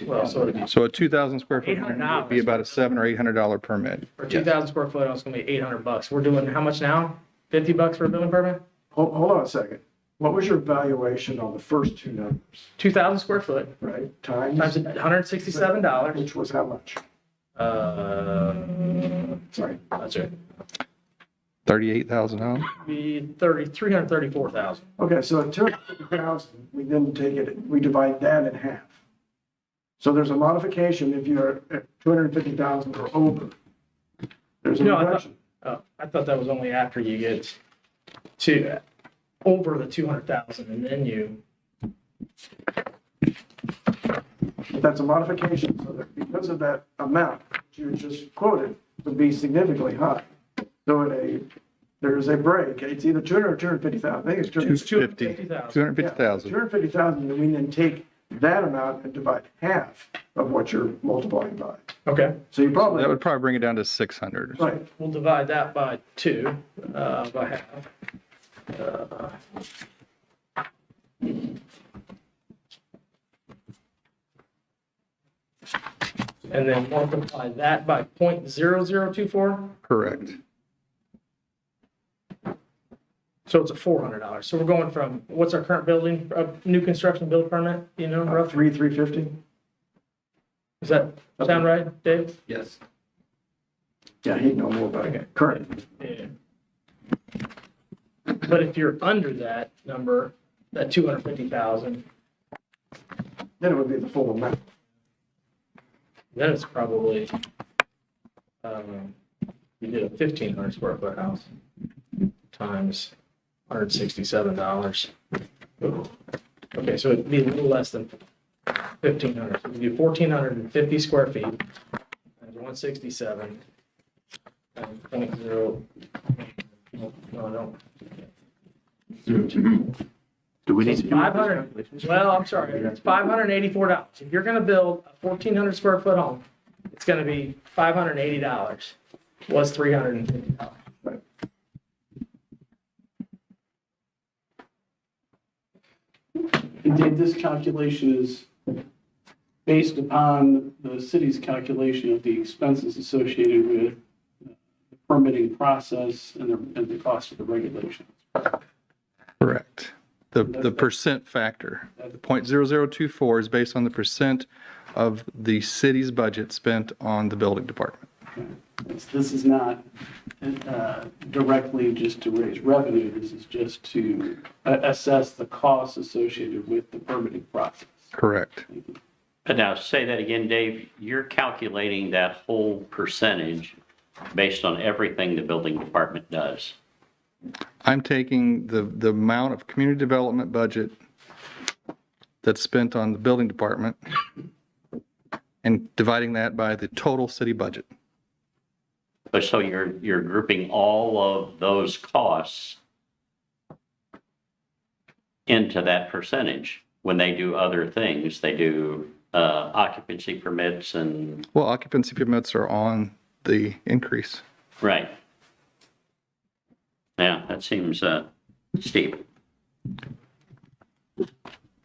Well, So a 2,000 square foot home would be about a $700 or $800 permit. for 2,000 square foot, it's going to be $800. We're doing how much now? $50 for a building permit? Hold on a second. What was your valuation on the first two numbers, 2,000 square foot right? times Times, $167. which was how much? Sorry. That's right. $38,000. Be 334,000. Okay, so at 250,000, we then take it, we divide that in half. So there's a modification if you're at 250,000 or over. There's a No, reduction. I thought that was only after you get to over the 200,000 and then you. But that's a modification, so that because of that amount that you just quoted would be significantly high. So there is a break. It's either 200 or 250,000. I think it's 250. 250,000. 250,000, and we then take that amount and divide half of what you're multiplying by. Okay. So you probably, That would probably bring it down to 600. right, We'll divide that by 2, by half. And then multiply that by 0.0024. Correct. So it's a $400. So we're going from, what's our current building, new construction build permit, you know, roughly? 350. Does that sound right, Dave? Yes. Yeah, he'd know more about it. Current. Yeah. But if you're under that number, that 250,000, Then it would be the full amount. then it's probably, you did a 1,500 square foot house times $167. Ooh. Okay, so it'd be a little less than 1,500. So we do 1,450 square feet, times 167. Point zero. No, I don't. Do we It's 500, well, I'm sorry, it's $584. If you're gonna build a 1,400 square foot home, it's gonna be $580. Was $350. And Dave, this calculation is based upon the city's calculation of the expenses associated with the permitting process and the cost of the regulations. Correct. The percent factor, the 0.0024 is based on the percent of the city's budget spent on the building department. This is not directly just to raise revenue, this is just to assess the costs associated with the permitting process. Correct. But now, say that again, Dave. You're calculating that whole percentage based on everything the building department does. I'm taking the amount of community development budget that's spent on the building department and dividing that by the total city budget. But so you're grouping all of those costs into that percentage. When they do other things, they do occupancy permits and. Well, occupancy permits are on the increase. Right. Yeah, that seems steep.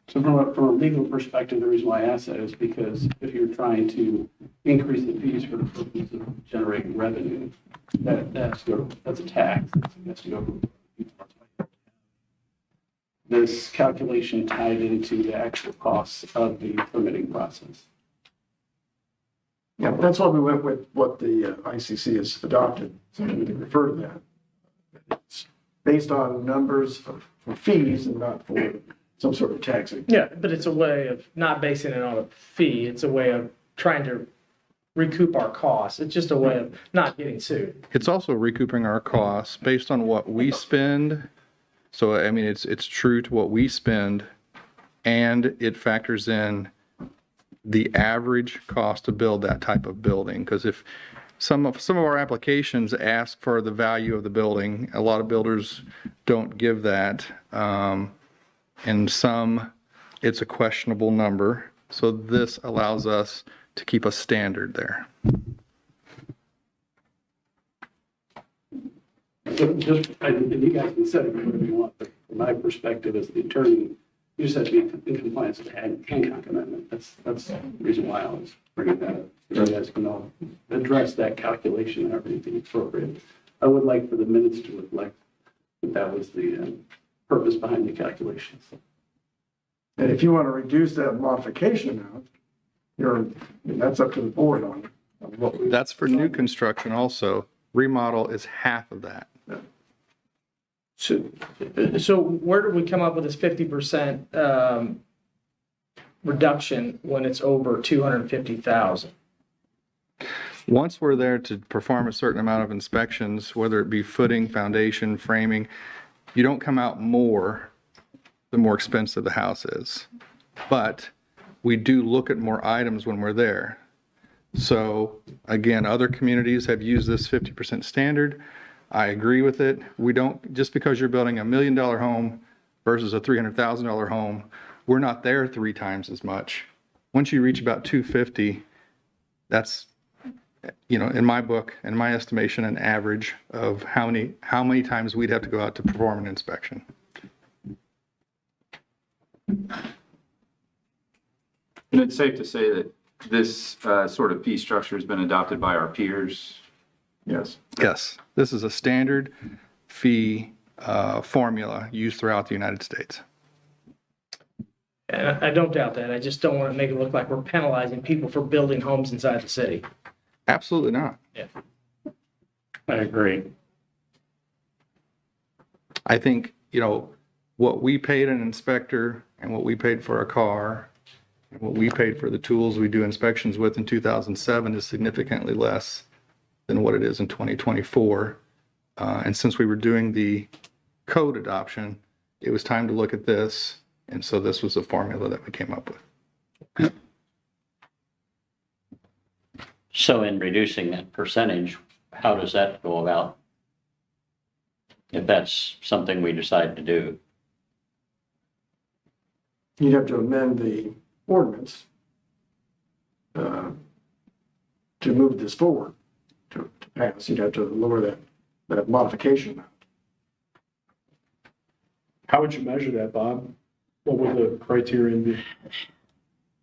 So from a legal perspective, the reason why I ask that is because if you're trying to increase the fees for the purpose of generating revenue, that's a tax. It has to go. This calculation tied into the actual costs of the permitting process. Yeah, that's why we went with what the ICC has adopted, so we can refer to that. It's based on numbers for fees and not for some sort of taxing. Yeah, but it's a way of not basing it on a fee. It's a way of trying to recoup our costs. It's just a way of not getting sued. It's also recouping our costs based on what we spend. So, I mean, it's true to what we spend, and it factors in the average cost to build that type of building. Because if some of our applications ask for the value of the building, a lot of builders don't give that. And some, it's a questionable number. So this allows us to keep a standard there. So just, and you guys can set it whatever you want, but from my perspective as the attorney, you just have to be in compliance with the Hancock Amendment. That's the reason why I was bringing that up. So you guys can all address that calculation and everything appropriate. I would like for the minutes to reflect that that was the purpose behind the calculations. And if you want to reduce that modification amount, that's up to the board on what we. That's for new construction also. Remodel is half of that. So where do we come up with this 50% reduction when it's over 250,000? Once we're there to perform a certain amount of inspections, whether it be footing, foundation, framing, you don't come out more the more expensive the house is. But we do look at more items when we're there. So again, other communities have used this 50% standard. I agree with it. We don't, just because you're building $1 million home versus a $300,000 home, we're not there 3 times as much. Once you reach about 250, that's, in my book, in my estimation, an average of how many times we'd have to go out to perform an inspection. And it's safe to say that this sort of fee structure has been adopted by our peers. Yes. Yes, this is a standard fee formula used throughout the United States. And I don't doubt that. I just don't want to make it look like we're penalizing people for building homes inside the city. Absolutely not. Yeah. I agree. I think, what we paid an inspector and what we paid for a car and what we paid for the tools we do inspections with in 2007 is significantly less than what it is in 2024. And since we were doing the code adoption, it was time to look at this. And so this was the formula that we came up with. So in reducing that percentage, how does that go about? If that's something we decide to do? You'd have to amend the ordinance to move this forward to pass. You'd have to lower that modification amount. How would you measure that, Bob? What would the criterion be?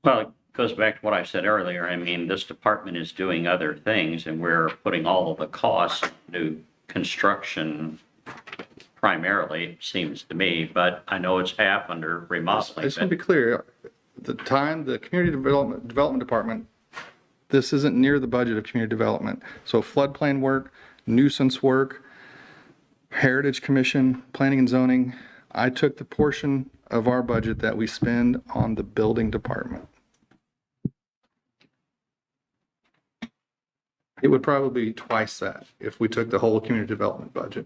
Well, it goes back to what I said earlier. I mean, this department is doing other things and we're putting all of the costs into construction primarily, it seems to me, but I know it's half under I remodeling. just want to be clear, the community development department, this isn't near the budget of community development. So floodplain work, nuisance work, Heritage Commission, planning and zoning, I took the portion of our budget that we spend on the building department. It would probably be twice that if we took the whole community development budget.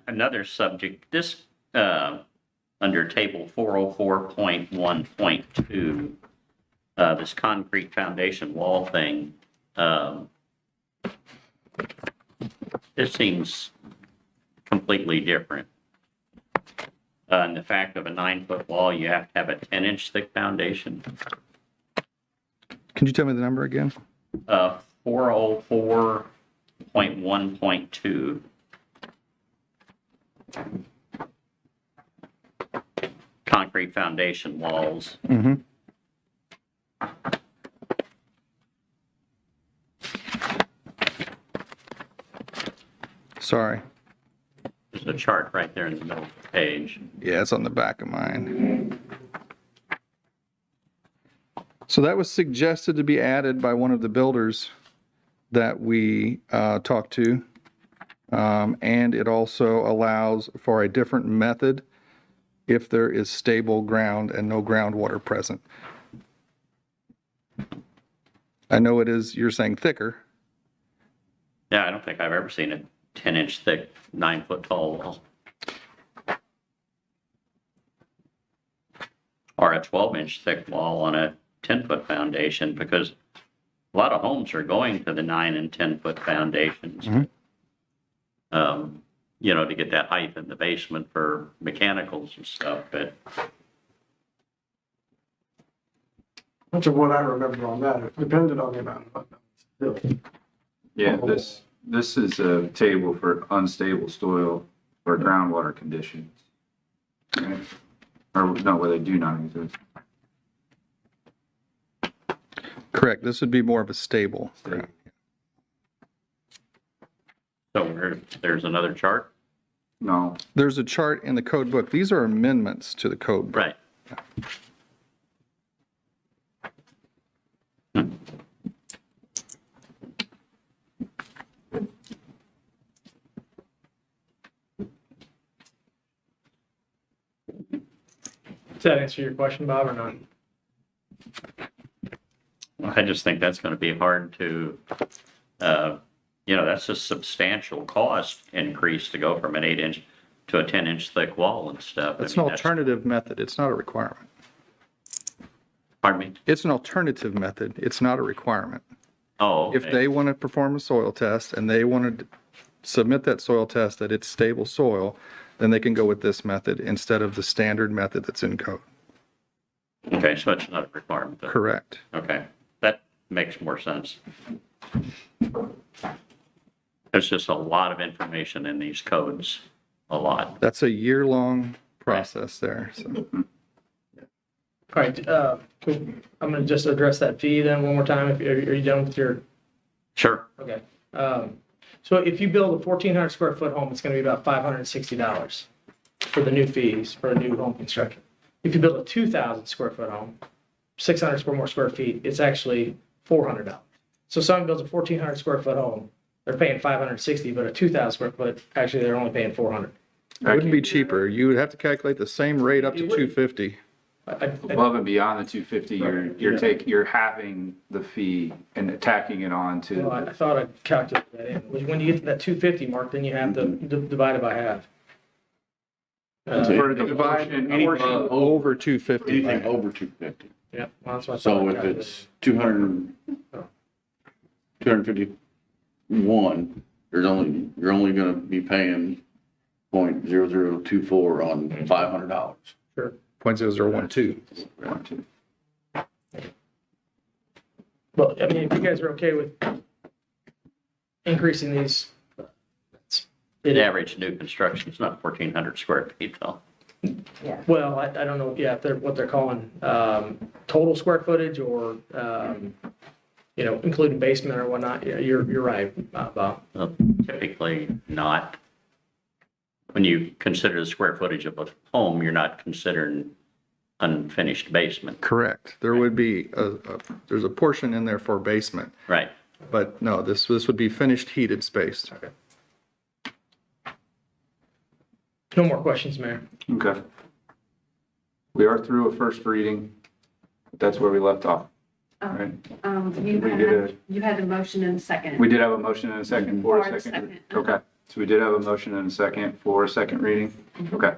Another subject, this, under table 404.1.2, this concrete foundation wall thing, this seems completely different. And the fact of a 9-foot wall, you have to have a 10-inch thick foundation. Can you tell me the number again? 404.1.2. Concrete foundation walls. Mm-hmm. Sorry. There's a chart right there in the middle of the page. Yeah, it's on the back of mine. So that was suggested to be added by one of the builders that we talked to. And it also allows for a different method if there is stable ground and no groundwater present. I know it is, you're saying thicker. Yeah, I don't think I've ever seen a 10-inch thick, 9-foot tall wall. Or a 12-inch thick wall on a 10-foot foundation, because a lot of homes are going to the 9 and 10-foot foundations. Mm-hmm. You know, to get that height in the basement for mechanicals and stuff, but Much of what I remember on that, it depended on the amount of built. Yeah, this is a table for unstable soil or groundwater conditions. Right? Or no, where they do not exist. Correct. This would be more of a stable. Stable. so there's another chart. No, There's a chart in the code book. These are amendments to the code book. Right. Does that answer your question, Bob, or not? I just think that's going to be hard to, that's a substantial cost increase to go from an 8-inch to a 10-inch thick wall and stuff. It's an alternative method. It's not a requirement. Pardon me? It's an alternative method. It's not a requirement. Oh, okay. If they want to perform a soil test and they want to submit that soil test that it's stable soil, then they can go with this method instead of the standard method that's in code. Okay, so it's not a requirement then. Correct. Okay, that makes more sense. There's just a lot of information in these codes, a lot. That's a year-long process there. So. All right, cool. I'm gonna just address that fee then one more time. Are you done with your? Sure. Okay. So if you build a 1,400 square foot home, it's gonna be about $560 for the new fees for a new home construction. If you build a 2,000 square foot home, 600 more square feet, it's actually $400. So someone builds a 1,400 square foot home, they're paying $560, but a 2,000 square foot, actually they're only paying $400. It wouldn't be cheaper. You would have to calculate the same rate up to It would. $250. above and beyond the 250, you're halving the fee and tacking it on to. Well, I thought I calculated that in. When you get to that 250 mark, then you have to divide it by half. For the portion above. Over 250. Anything over 250. Yeah, well, that's what I So thought. if it's 251, you're only gonna be paying .0024 on $500. Sure. 0.0012. Well, I mean, if you guys are okay with increasing these, The average new construction is not 1,400 square feet though. well, I don't know, yeah, if they're, what they're calling, total square footage or, including basement or whatnot. Yeah, you're right, Bob. Well, typically not. When you consider the square footage of a home, you're not considering unfinished basement. Correct. There would be there's a portion in there for basement, Right. but no, this would be finished heated space. Okay. No more questions, Mayor. Okay. We are through a first reading. That's where we left off. Right. You had a motion and a second. We did have a motion and a second for For a a second. second. Okay, so we did have a motion and a second for a second reading. Okay.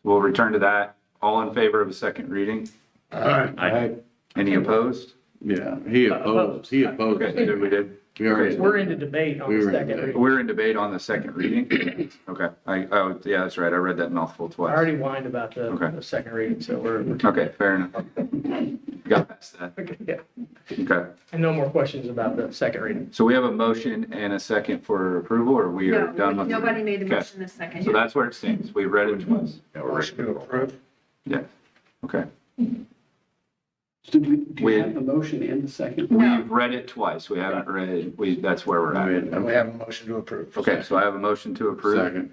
We'll return to that. All in favor of a second reading? Any opposed? Yeah, he opposed. Okay, we did. We already. We're into debate on the second reading. We're in debate on the second reading? Okay, yeah, that's right. I read that mouthful I twice. already whined about Okay. the second reading, so we're. Okay, fair enough. Got past that. Okay, yeah. Okay, And no more questions about the second reading. so we have a motion and a second for approval, or we are done with? Nobody made a Okay. motion a second. So that's where it stands. We read it twice. Yeah, okay. So do you We- have the motion and the second? We've read it twice. We haven't read, that's where we're at. And we have a motion to approve. Okay, so I have a motion to approve Second.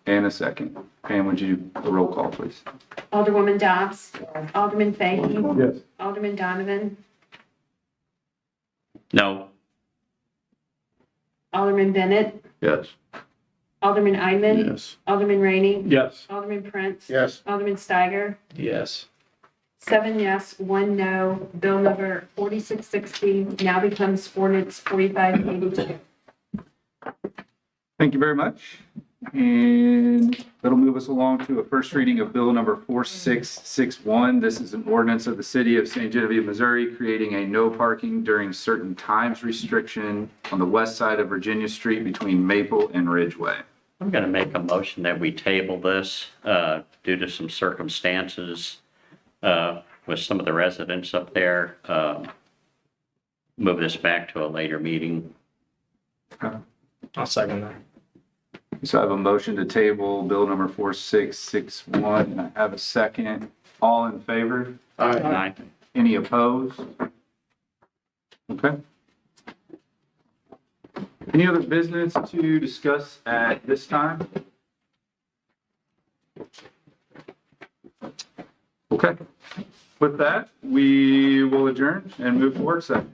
and a second. Pam, would you do the roll call, please? Alderwoman Dobbs. Alderman Fahy. Yes. Alderman Donovan. No. Alderman Bennett. Yes. Alderman Eidman. Yes. Alderman Rainey. Yes. Alderman Prince. Yes. Alderman Steiger. Yes. 7 yes, 1 no. Bill number 4660 now becomes ordinance 4582. Thank you very much. And that'll move us along to a first reading of bill number 4661. This is an ordinance of the city of St. Genevieve, Missouri, creating a no parking during certain times restriction on the west side of Virginia Street between Maple and Ridgeway. I'm going to make a motion that we table this due to some circumstances with some of the residents up there. Move this back to a later meeting. I'll second that. So I have a motion to table bill number 4661. I have a second. All in favor? Aye. Any opposed? Okay. Any other business to discuss at this time? Okay. With that, we will adjourn and move to work session.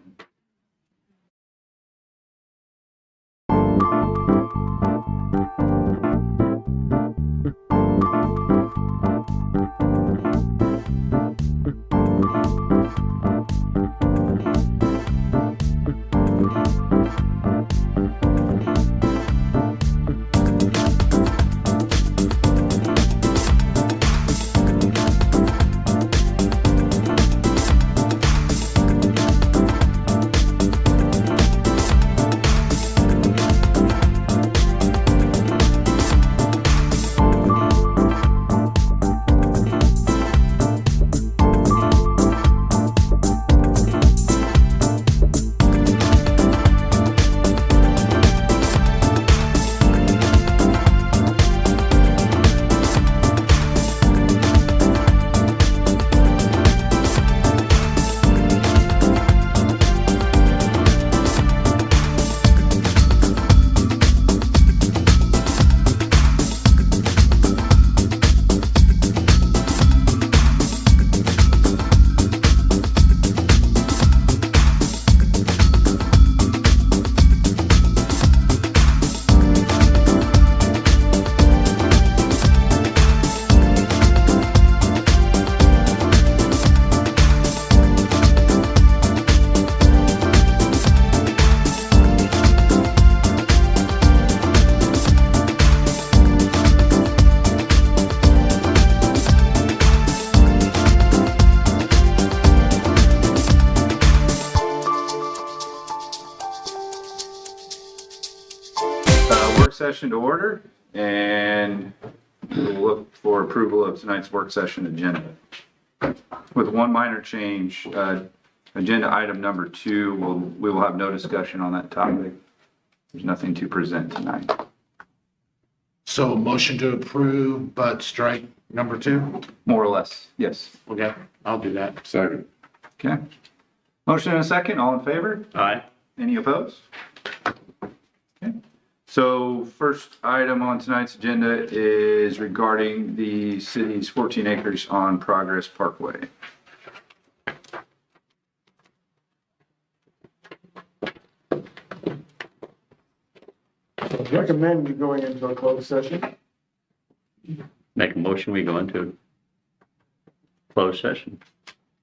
session to order, and we'll look for approval of tonight's work session agenda. With one minor change, agenda item number 2, we will have no discussion on that topic. There's nothing to present tonight. So motion to approve, but strike number 2? More or less, yes. Okay, I'll do that. Second. Okay. Motion and a second, all in favor? Aye. Any opposed? Okay. So first item on tonight's agenda is regarding the city's 14 acres on Progress Parkway. I recommend you going into a closed session. Make a motion, we go into closed session.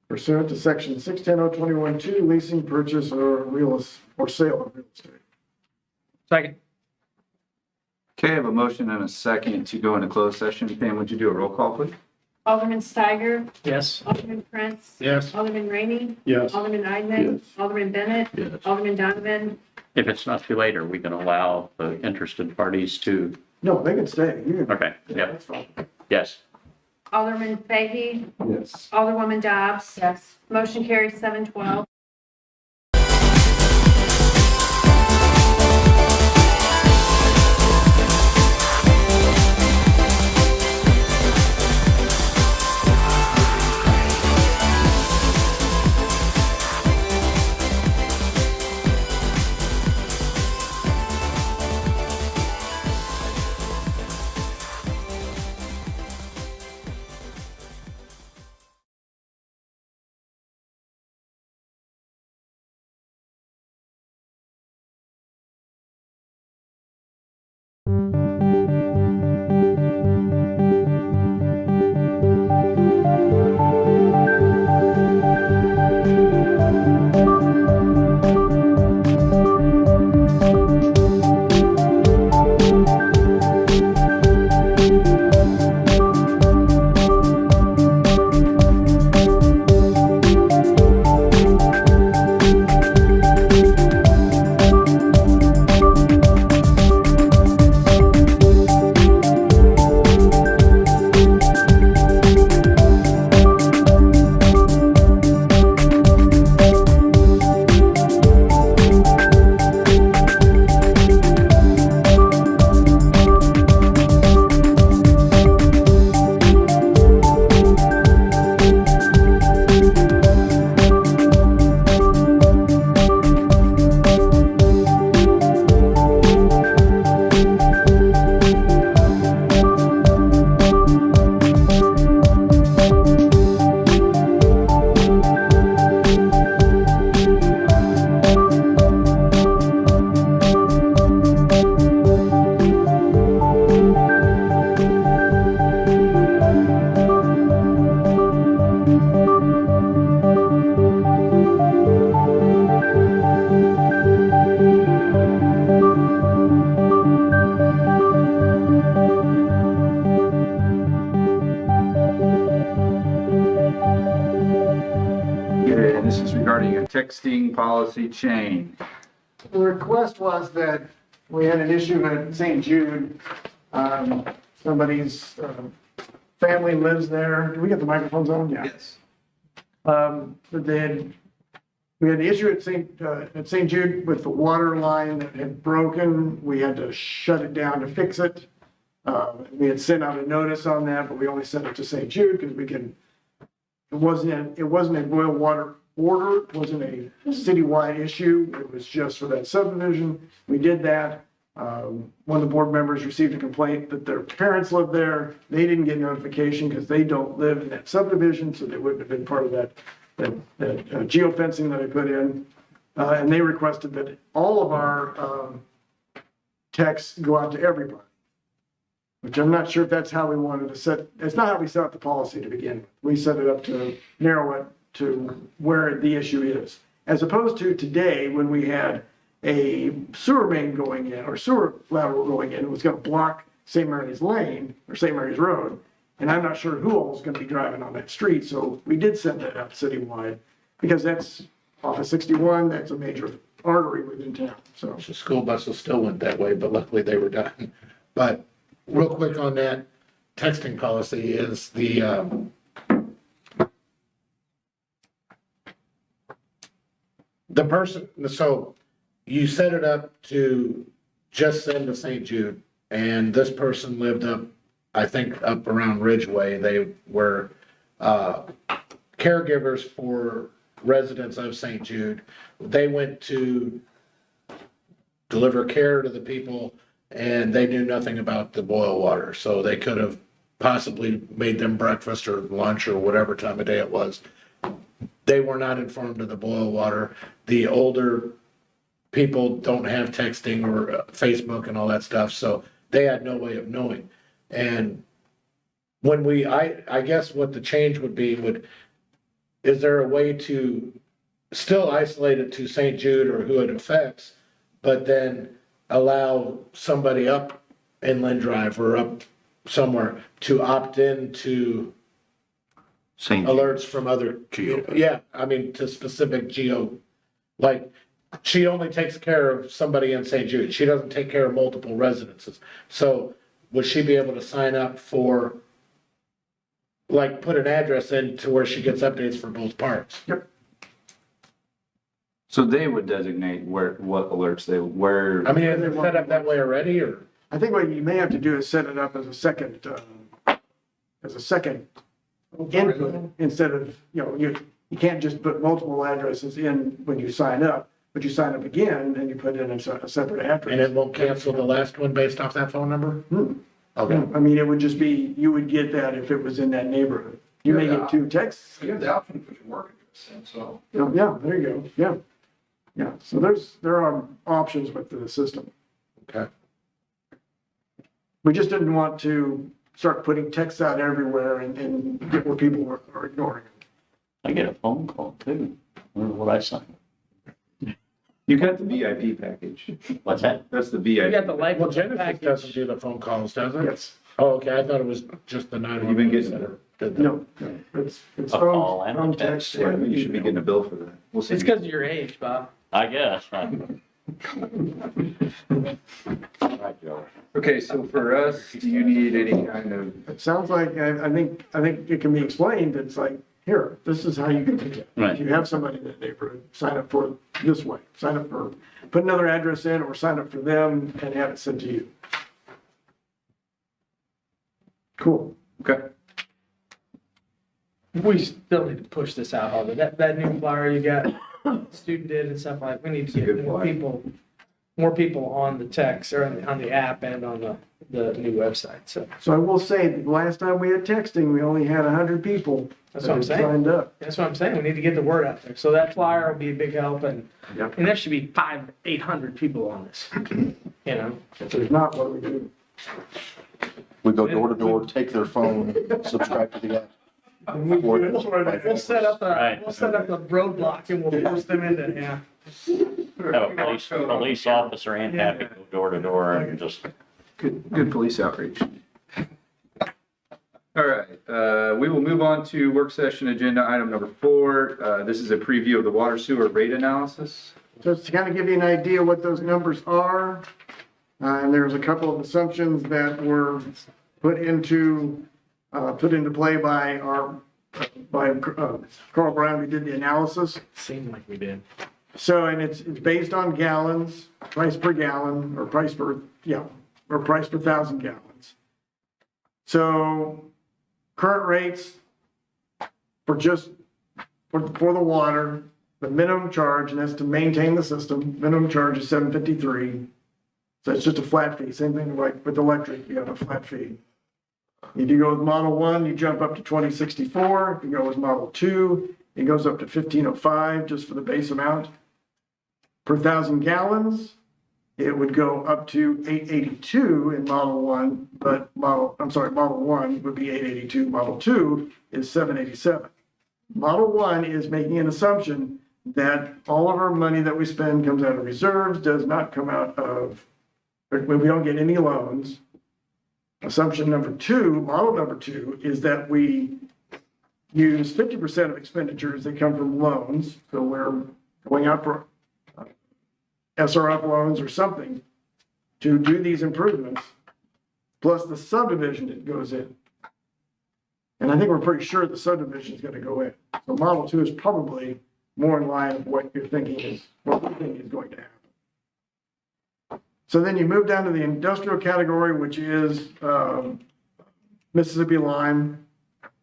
Pursuant to section 610.021.2, leasing, purchase, or sale of real estate. Second. Okay, I have a motion and a second to go into closed session. Pam, would you do a roll call, please? Alderman Steiger, Yes. Alderman Prince, Yes. Alderman Rainey, Yes. Alderman Eidman, Alderman Bennett, Yes. Alderman Donovan. If it's not too late, are we going to allow the interested parties to, No, they can stay. You can. okay, yep, That's fine. yes. Alderman Fahey, Yes. Alderwoman Dobbs. Yes. Motion carries 7-12. Okay, and this is regarding a texting policy change. The request was that we had an issue at St. Jude. Somebody's family lives there. Do we get the microphones on? Yeah. Yes. But we had the issue at St. Jude with the water line that had broken. We had to shut it down to fix it. We had sent out a notice on that, but we only sent it to St. Jude because it wasn't a boil water order. It wasn't a citywide issue. It was just for that subdivision. We did that. One of the board members received a complaint that their parents lived there. They didn't get notification because they don't live in that subdivision, so they wouldn't have been part of that geofencing that I put in. And they requested that all of our texts go out to everybody, which I'm not sure if that's how we wanted to set. It's not how we set up the policy to begin with. We set it up to narrow it to where the issue is, as opposed to today when we had a sewer main going in or sewer lateral going in. It was going to block St. Mary's Lane or St. Mary's Road. And I'm not sure who all is going to be driving on that street. So we did send that out citywide because that's off of 61. That's a major artery within town, so. The school buses still went that way, but luckily they were done. But real quick on that texting policy is the person, so you set it up to just send to St. Jude, and this person lived up, I think, up around Ridgeway. They were caregivers for residents of St. Jude. They went to deliver care to the people, and they knew nothing about the boil water. So they could have possibly made them breakfast or lunch or whatever time of day it was. They were not informed of the boil water. The older people don't have texting or Facebook and all that stuff, so they had no way of knowing. And when I guess what the change would be is there a way to still isolate it to St. Jude or who it affects, but then allow somebody up Inland Drive or up somewhere to opt in to alerts from other yeah, I mean to specific like she only takes care of somebody in St. Jude. She doesn't take care of multiple residences. So would she be able to sign up for, like, put an address in to where she gets updates for both parts? Yep. So they would designate what alerts where. I mean, is it set up that way already, or? I think what you may have to do is set it up as a second input instead of, you can't just put multiple addresses in when you sign up, but you sign up again and you put in a separate address. And it won't cancel the last one based off that phone number? Okay. I mean, it would just be, you would get that if it was in that neighborhood. You may get 2 texts. You have the option to put your work address in, so. Yeah, there you go. Yeah. Yeah. So there are options with the system. Okay. We just didn't want to start putting texts out everywhere and get where people are ignoring it. I get a phone call too. I wonder what I signed. You got the VIP package. What's that? That's the You VIP. got the life Well, of Genevieve package. doesn't do the phone calls, does it? Yes. Oh, okay, I thought it was just the 911. You've been getting center did that. No, it's A call and a phone text. text. Yeah, I think you should be getting a bill for that. We'll It's see. because of your age, Bob. I guess. All right, Joe. Okay, so for us, do you need any kind of, It sounds like, I think it can be explained. It's like, here, this is how you can do it. Right. If you have somebody in that neighborhood, sign up for it this way. Sign up for, put another address in or sign up for them and have it sent to you. Cool. okay, We still need to push this out harder. That new flyer you got, student did and stuff like, we need to It's a get good more flyer. people on the text or on the app and on the new website. So So I will say, the last time we had texting, we only had 100 people That's what I'm that saying. signed up. that's what I'm saying. We need to get the word out there. So that flyer will be a big help and there should be 500-800 people on this, If there's not, what do we do? We go door to door, take their phone, subscribe to the app. We'll set up Right. a roadblock and we'll force them into, yeah. Have a police officer and have to go door to door and just. good police outreach. All right, we will move on to work session agenda item number 4. This is a preview of the water sewer rate analysis. Just to kind of give you an idea what those numbers are, and there's a couple of assumptions that were put into play by Carl Brown, who did the analysis. Seemed like we did. So, and it's based on gallons, price per gallon, or price per 1,000 gallons. So, current rates for the water, the minimum charge, and that's to maintain the system, minimum charge is $7.53. So it's just a flat fee, same thing like with electric, you have a flat fee. If you go with Model 1, you jump up to $20.64. If you go with Model 2, it goes up to $15.05 just for the base amount. Per 1,000 gallons, it would go up to $8.82 in Model 1, but Model 1 would be $8.82. Model 2 is $7.87. Model 1 is making an assumption that all of our money that we spend comes out of reserves, does not come out of, we don't get any loans. Assumption number 2, model number 2, is that we use 50% of expenditures that come from loans. So we're going out for SRF loans or something to do these improvements, plus the subdivision that goes in. And I think we're pretty sure the subdivision is gonna go in. So Model 2 is probably more in line with what you're thinking is, what we think is going to happen. So then you move down to the industrial category, which is Mississippi Lime.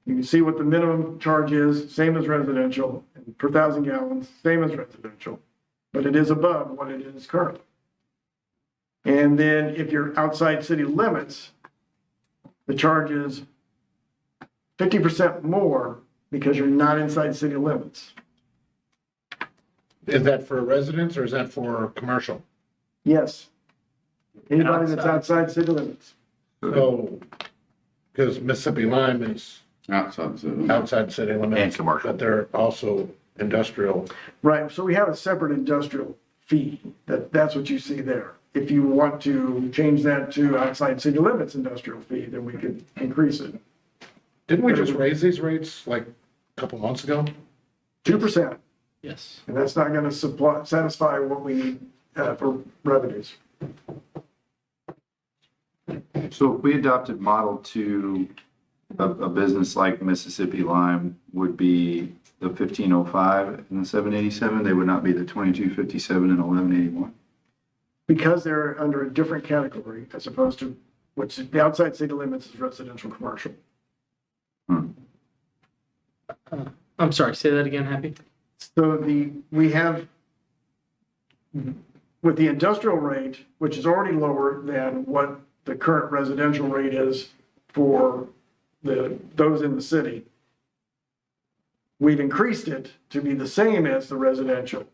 You can see what the minimum charge is, same as residential, and per 1,000 gallons, same as residential, but it is above what it is currently. And then if you're outside city limits, the charge is 50% more because you're not inside city limits. Is that for residents or is that for commercial? Yes. Anybody that's outside city limits. So, because Mississippi Lime is outside city limits. And commercial. But they're also industrial. Right, so we have a separate industrial fee. That's what you see there. If you want to change that to outside city limits industrial fee, then we could increase it. Didn't we just raise these rates like a couple months ago? 2%. Yes. And that's not gonna satisfy what we need for revenues. So if we adopted Model 2, a business like Mississippi Lime would be the 1505 and the 787, they would not be the 2257 and 1181? Because they're under a different category as opposed to, which the outside city limits is residential commercial. I'm sorry, say that again, Happy? So we have, with the industrial rate, which is already lower than what the current residential rate is for those in the city, we've increased it to be the same as the residential.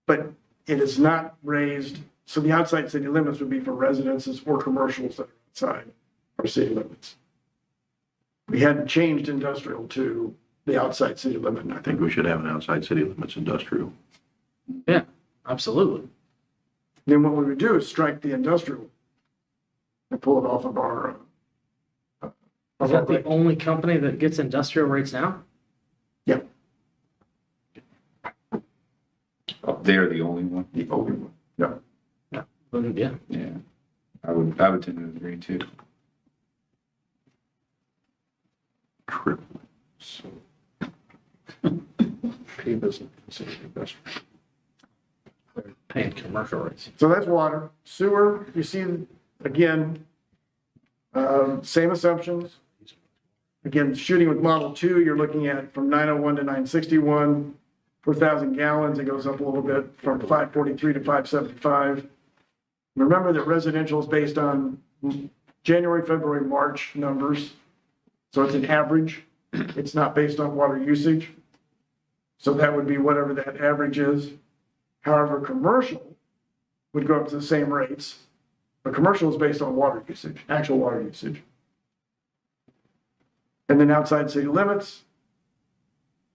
But it is not raised, so the outside city limits would be for residences or commercials that are outside our city limits. We hadn't changed industrial to the outside city limit, and I think we should have an outside city limits industrial. Yeah, absolutely. then what we would do is strike the industrial and pull it off of our. Is that the only company that gets industrial rates now? Yeah. They're the only one? The only one, yeah. Yeah. Yeah. I would tend to agree too. Triple. So. P business, city industrial. Paying commercial rates. So that's water. Sewer, you see, again, same assumptions. Again, shooting with Model 2, you're looking at from 901 to 961 per 1,000 gallons. It goes up a little bit from 543 to 575. Remember that residential is based on January, February, March numbers. So it's an average. It's not based on water usage. So that would be whatever that average is. However, commercial would go up to the same rates, but commercial is based on water usage, actual water usage. And then outside city limits,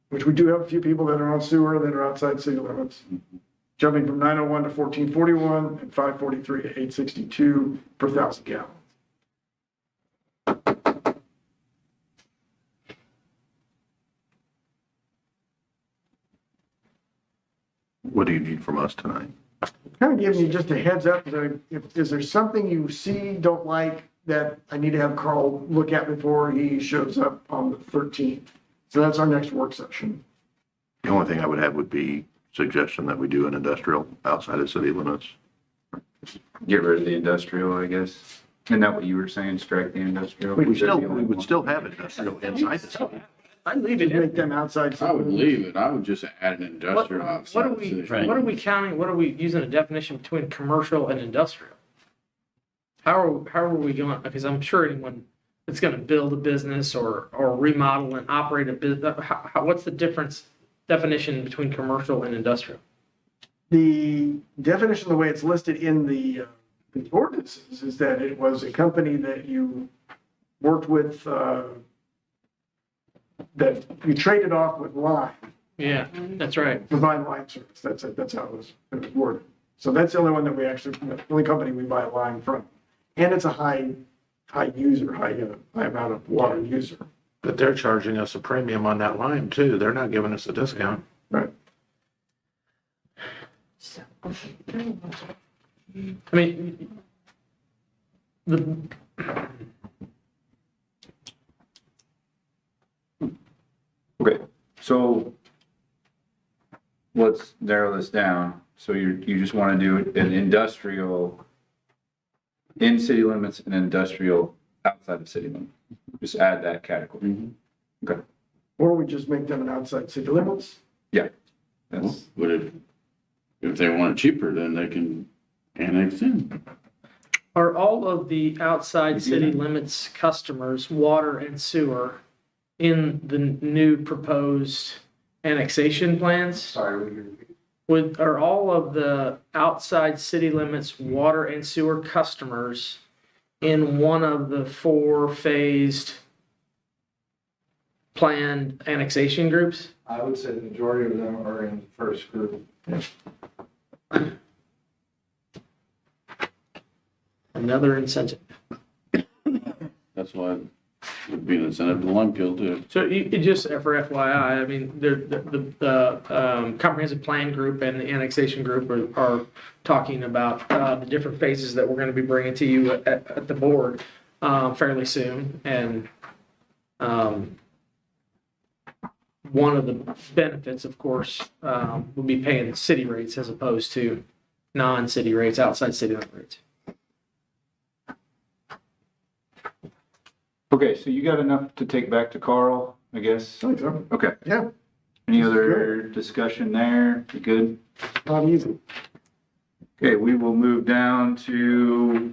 which we do have a few people that are on sewer that are outside city limits, jumping from 901 to 1441 and 543 to 862 per 1,000 gallons. What do you need from us tonight? Kind of giving you just a heads up, is there something you see, don't like, that I need to have Carl look at before he shows up on the 13th? So that's our next work session. The only thing I would have would be suggestion that we do an industrial outside of city limits. Get rid of the industrial, I guess. Isn't that what you were saying, strike the industrial? We would still have industrial inside the city. I'd leave it Just make in. them outside. I would leave it. I would just add an industrial What outside are the we, city. what are we counting, what are we using a definition between commercial and industrial? How are we going, because I'm sure anyone that's gonna build a business or remodel and operate a business, what's the definition between commercial and industrial? The definition, the way it's listed in the ordinances, is that it was a company that you worked with, that you traded off with lime, Yeah, that's right. provide lime service. That's it. That's how it was worded. So that's the only one that we actually, the only company we buy lime from. And it's a high user, high amount of water user. But they're charging us a premium on that lime too. They're not giving us a discount. Right. So I mean, the, Okay, so let's narrow this down. So you just want to do an industrial in city limits and industrial outside of city limits. Just add that category. Okay, Or we just make them an outside city limits. yeah. That's, But if they want it cheaper, then they can annex in. are all of the outside city limits customers, water and sewer, in the new proposed annexation plans? sorry, Are all of the outside city limits water and sewer customers in one of the 4 phased planned annexation groups? I would say the majority of them are in the first group. Another incentive. That's why it would be an incentive to Lemkill too. So it just for FYI, I mean, the comprehensive plan group and the annexation group are talking about the different phases that we're going to be bringing to you at the board fairly soon. And one of the benefits, of course, will be paying city rates as opposed to non-city rates, outside city limit rates. okay, so you got enough to take back to Carl, I guess? I think so. Okay. Yeah. Any other discussion there? You good? Not easy. Okay, we will move down to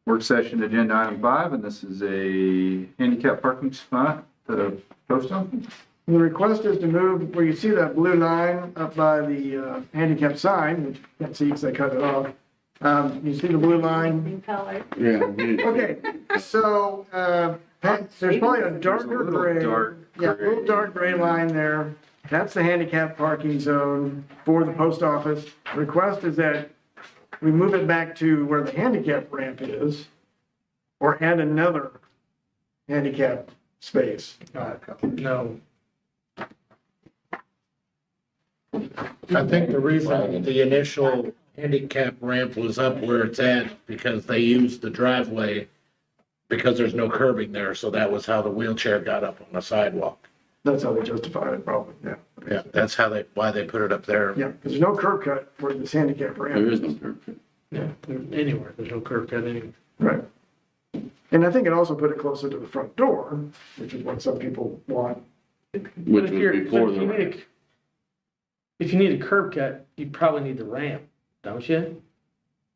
work session agenda item 5, and this is a handicap parking spot at a post office. The request is to move, where you see that blue line up by the handicap sign, which you can't see because I cut it off. You see the blue line? Yeah. Okay, so, there's probably a darker gray. Yeah, a little dark gray line there. That's the handicap parking zone for the post office. The request is that we move it back to where the handicap ramp is, or add another handicap space. No. I think the reason the initial handicap ramp was up where it's at, because they used the driveway, because there's no curbing there, so that was how the wheelchair got up on the sidewalk. That's how they justify it, probably, yeah. Yeah, that's why they put it up there. Yeah, because there's no curb cut where this handicap ramp There is. is no curb cut. Yeah, anywhere. There's no curb cut anywhere. Right. And I think it also put it closer to the front door, which is what some people want. Which But was if you're- before but the ramp. if you need a curb cut, you probably need the ramp, don't you?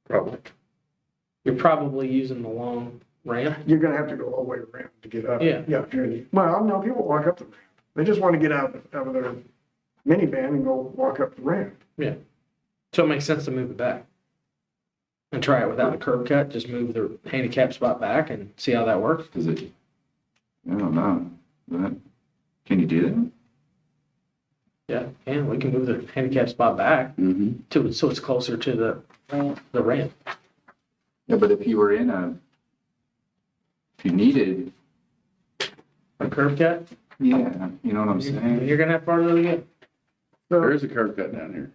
Probably. You're probably using the long ramp. You're gonna have to go all the way around to get up. Yeah. Yeah, well, no, people walk up the ramp. They just want to get out of their minivan and go walk up the ramp. Yeah. So it makes sense to move it back. And try it without a curb cut, just move the handicap spot back and see how that works. Does it? I don't know. Can you do that? Yeah, and we can move the handicap spot back Mm-hmm. to, so it's closer to the ramp. Yeah, but if you were if you needed, A curb cut, yeah, you know what I'm saying? you're gonna have part of it again. There is a curb cut down here,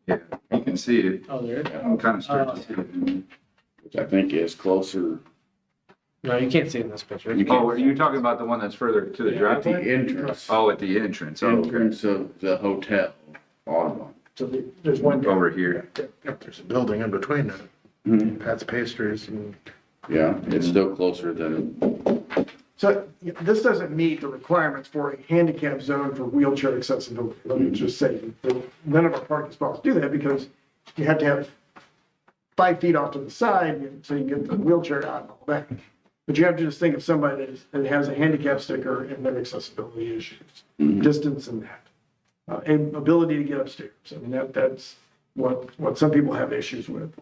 Yeah, you can see it. Oh, there. I'm kind of starting to see it. which I think is closer. No, you can't see it in this picture. You can't Oh, are you talking about the one that's further to the At the driveway? entrance, Oh, at the entrance. Oh, okay. entrance of the hotel, Audubon. So there's one. Over here. Yep, there's a building in between that. Mhm. Pat's Pastries and. Yeah, it's still closer than, So this doesn't meet the requirements for a handicap zone for wheelchair accessibility. Let me just say, none of our parking spots do that because you have to have 5 feet off to the side so you get the wheelchair out and all that. But you have to just think of somebody that has a handicap sticker and their accessibility issues, distance and that. And ability to get upstairs. I mean, that's what some people have issues with.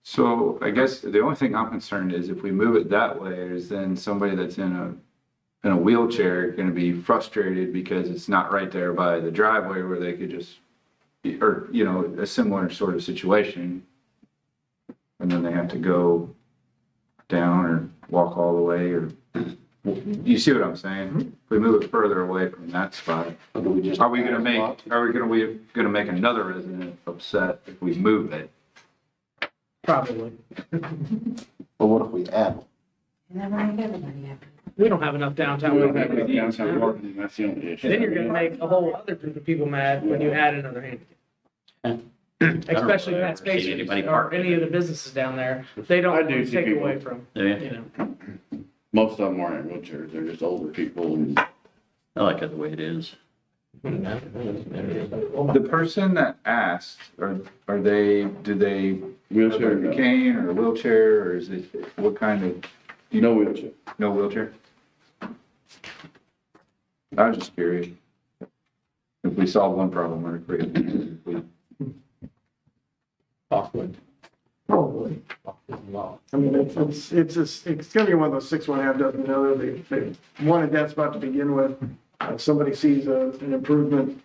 So I guess the only thing I'm concerned is if we move it that way, is then somebody that's in a wheelchair going to be frustrated because it's not right there by the driveway where they could just, or, you know, a similar sort of situation. And then they have to go down or walk all the way or, You see what I'm saying? If we move it further away from that spot, are we gonna make another resident upset if we move it? Probably. But what if we add? We don't have enough downtown. We don't have any parking. downtown parking, that's the only issue. Then you're gonna make a whole other group of people mad when you add another handicap. Especially in that space, See anybody or park any of the businesses down there, they don't I want do to see take people. away from, Yeah. you know. Most of them aren't in wheelchairs, they're just older people and I like it the way it is. The person that asked, are they, do they have wheelchair, a cane or a wheelchair, or is it, what kind of, no wheelchair. no wheelchair? I was just curious. If we solve one problem, we're creating. Probably. I mean, it's gonna be one of those 6 1 half dozen the other. They wanted that spot to begin with. If somebody sees an improvement,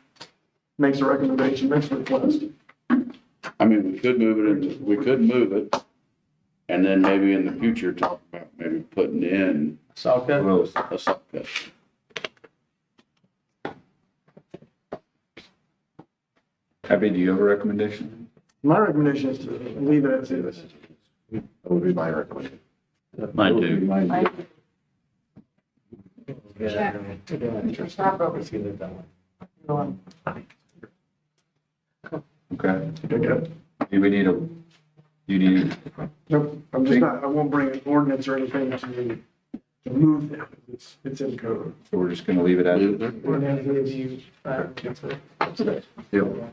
makes a recommendation, makes a request. I mean, we could move it, and then maybe in the future talk about maybe putting in Saw cut. a saw cut. Abby, do you have a recommendation? My recommendation is to leave it as is. That would be my recommendation. Mine too. Okay. Do we need you need, Nope, I'm just not, I won't bring an ordinance or anything to move that. It's in code. so we're just gonna leave it as it is? Ordinance gives you, Deal.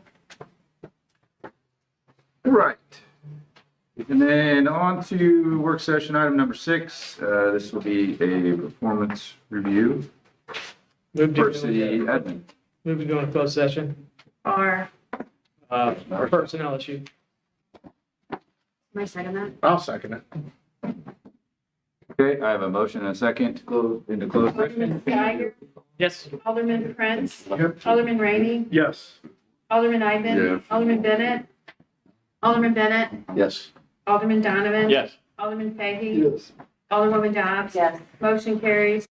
Right. And then on to work session item number 6. This will be a performance review move for to, city admin. move to go into closed session, Or, or personnel issue. my second that? I'll second it. Okay, I have a motion and a second to go into closed Alderman session. Steiger, Yes. Alderman Prince, Alderman Rainey, Yes. Alderman Ivan, Yeah. Alderman Bennett, Yes. Alderman Donovan. Yes. Alderman Fahy. Yes. Alderwoman Dobbs. Yes. Motion carries.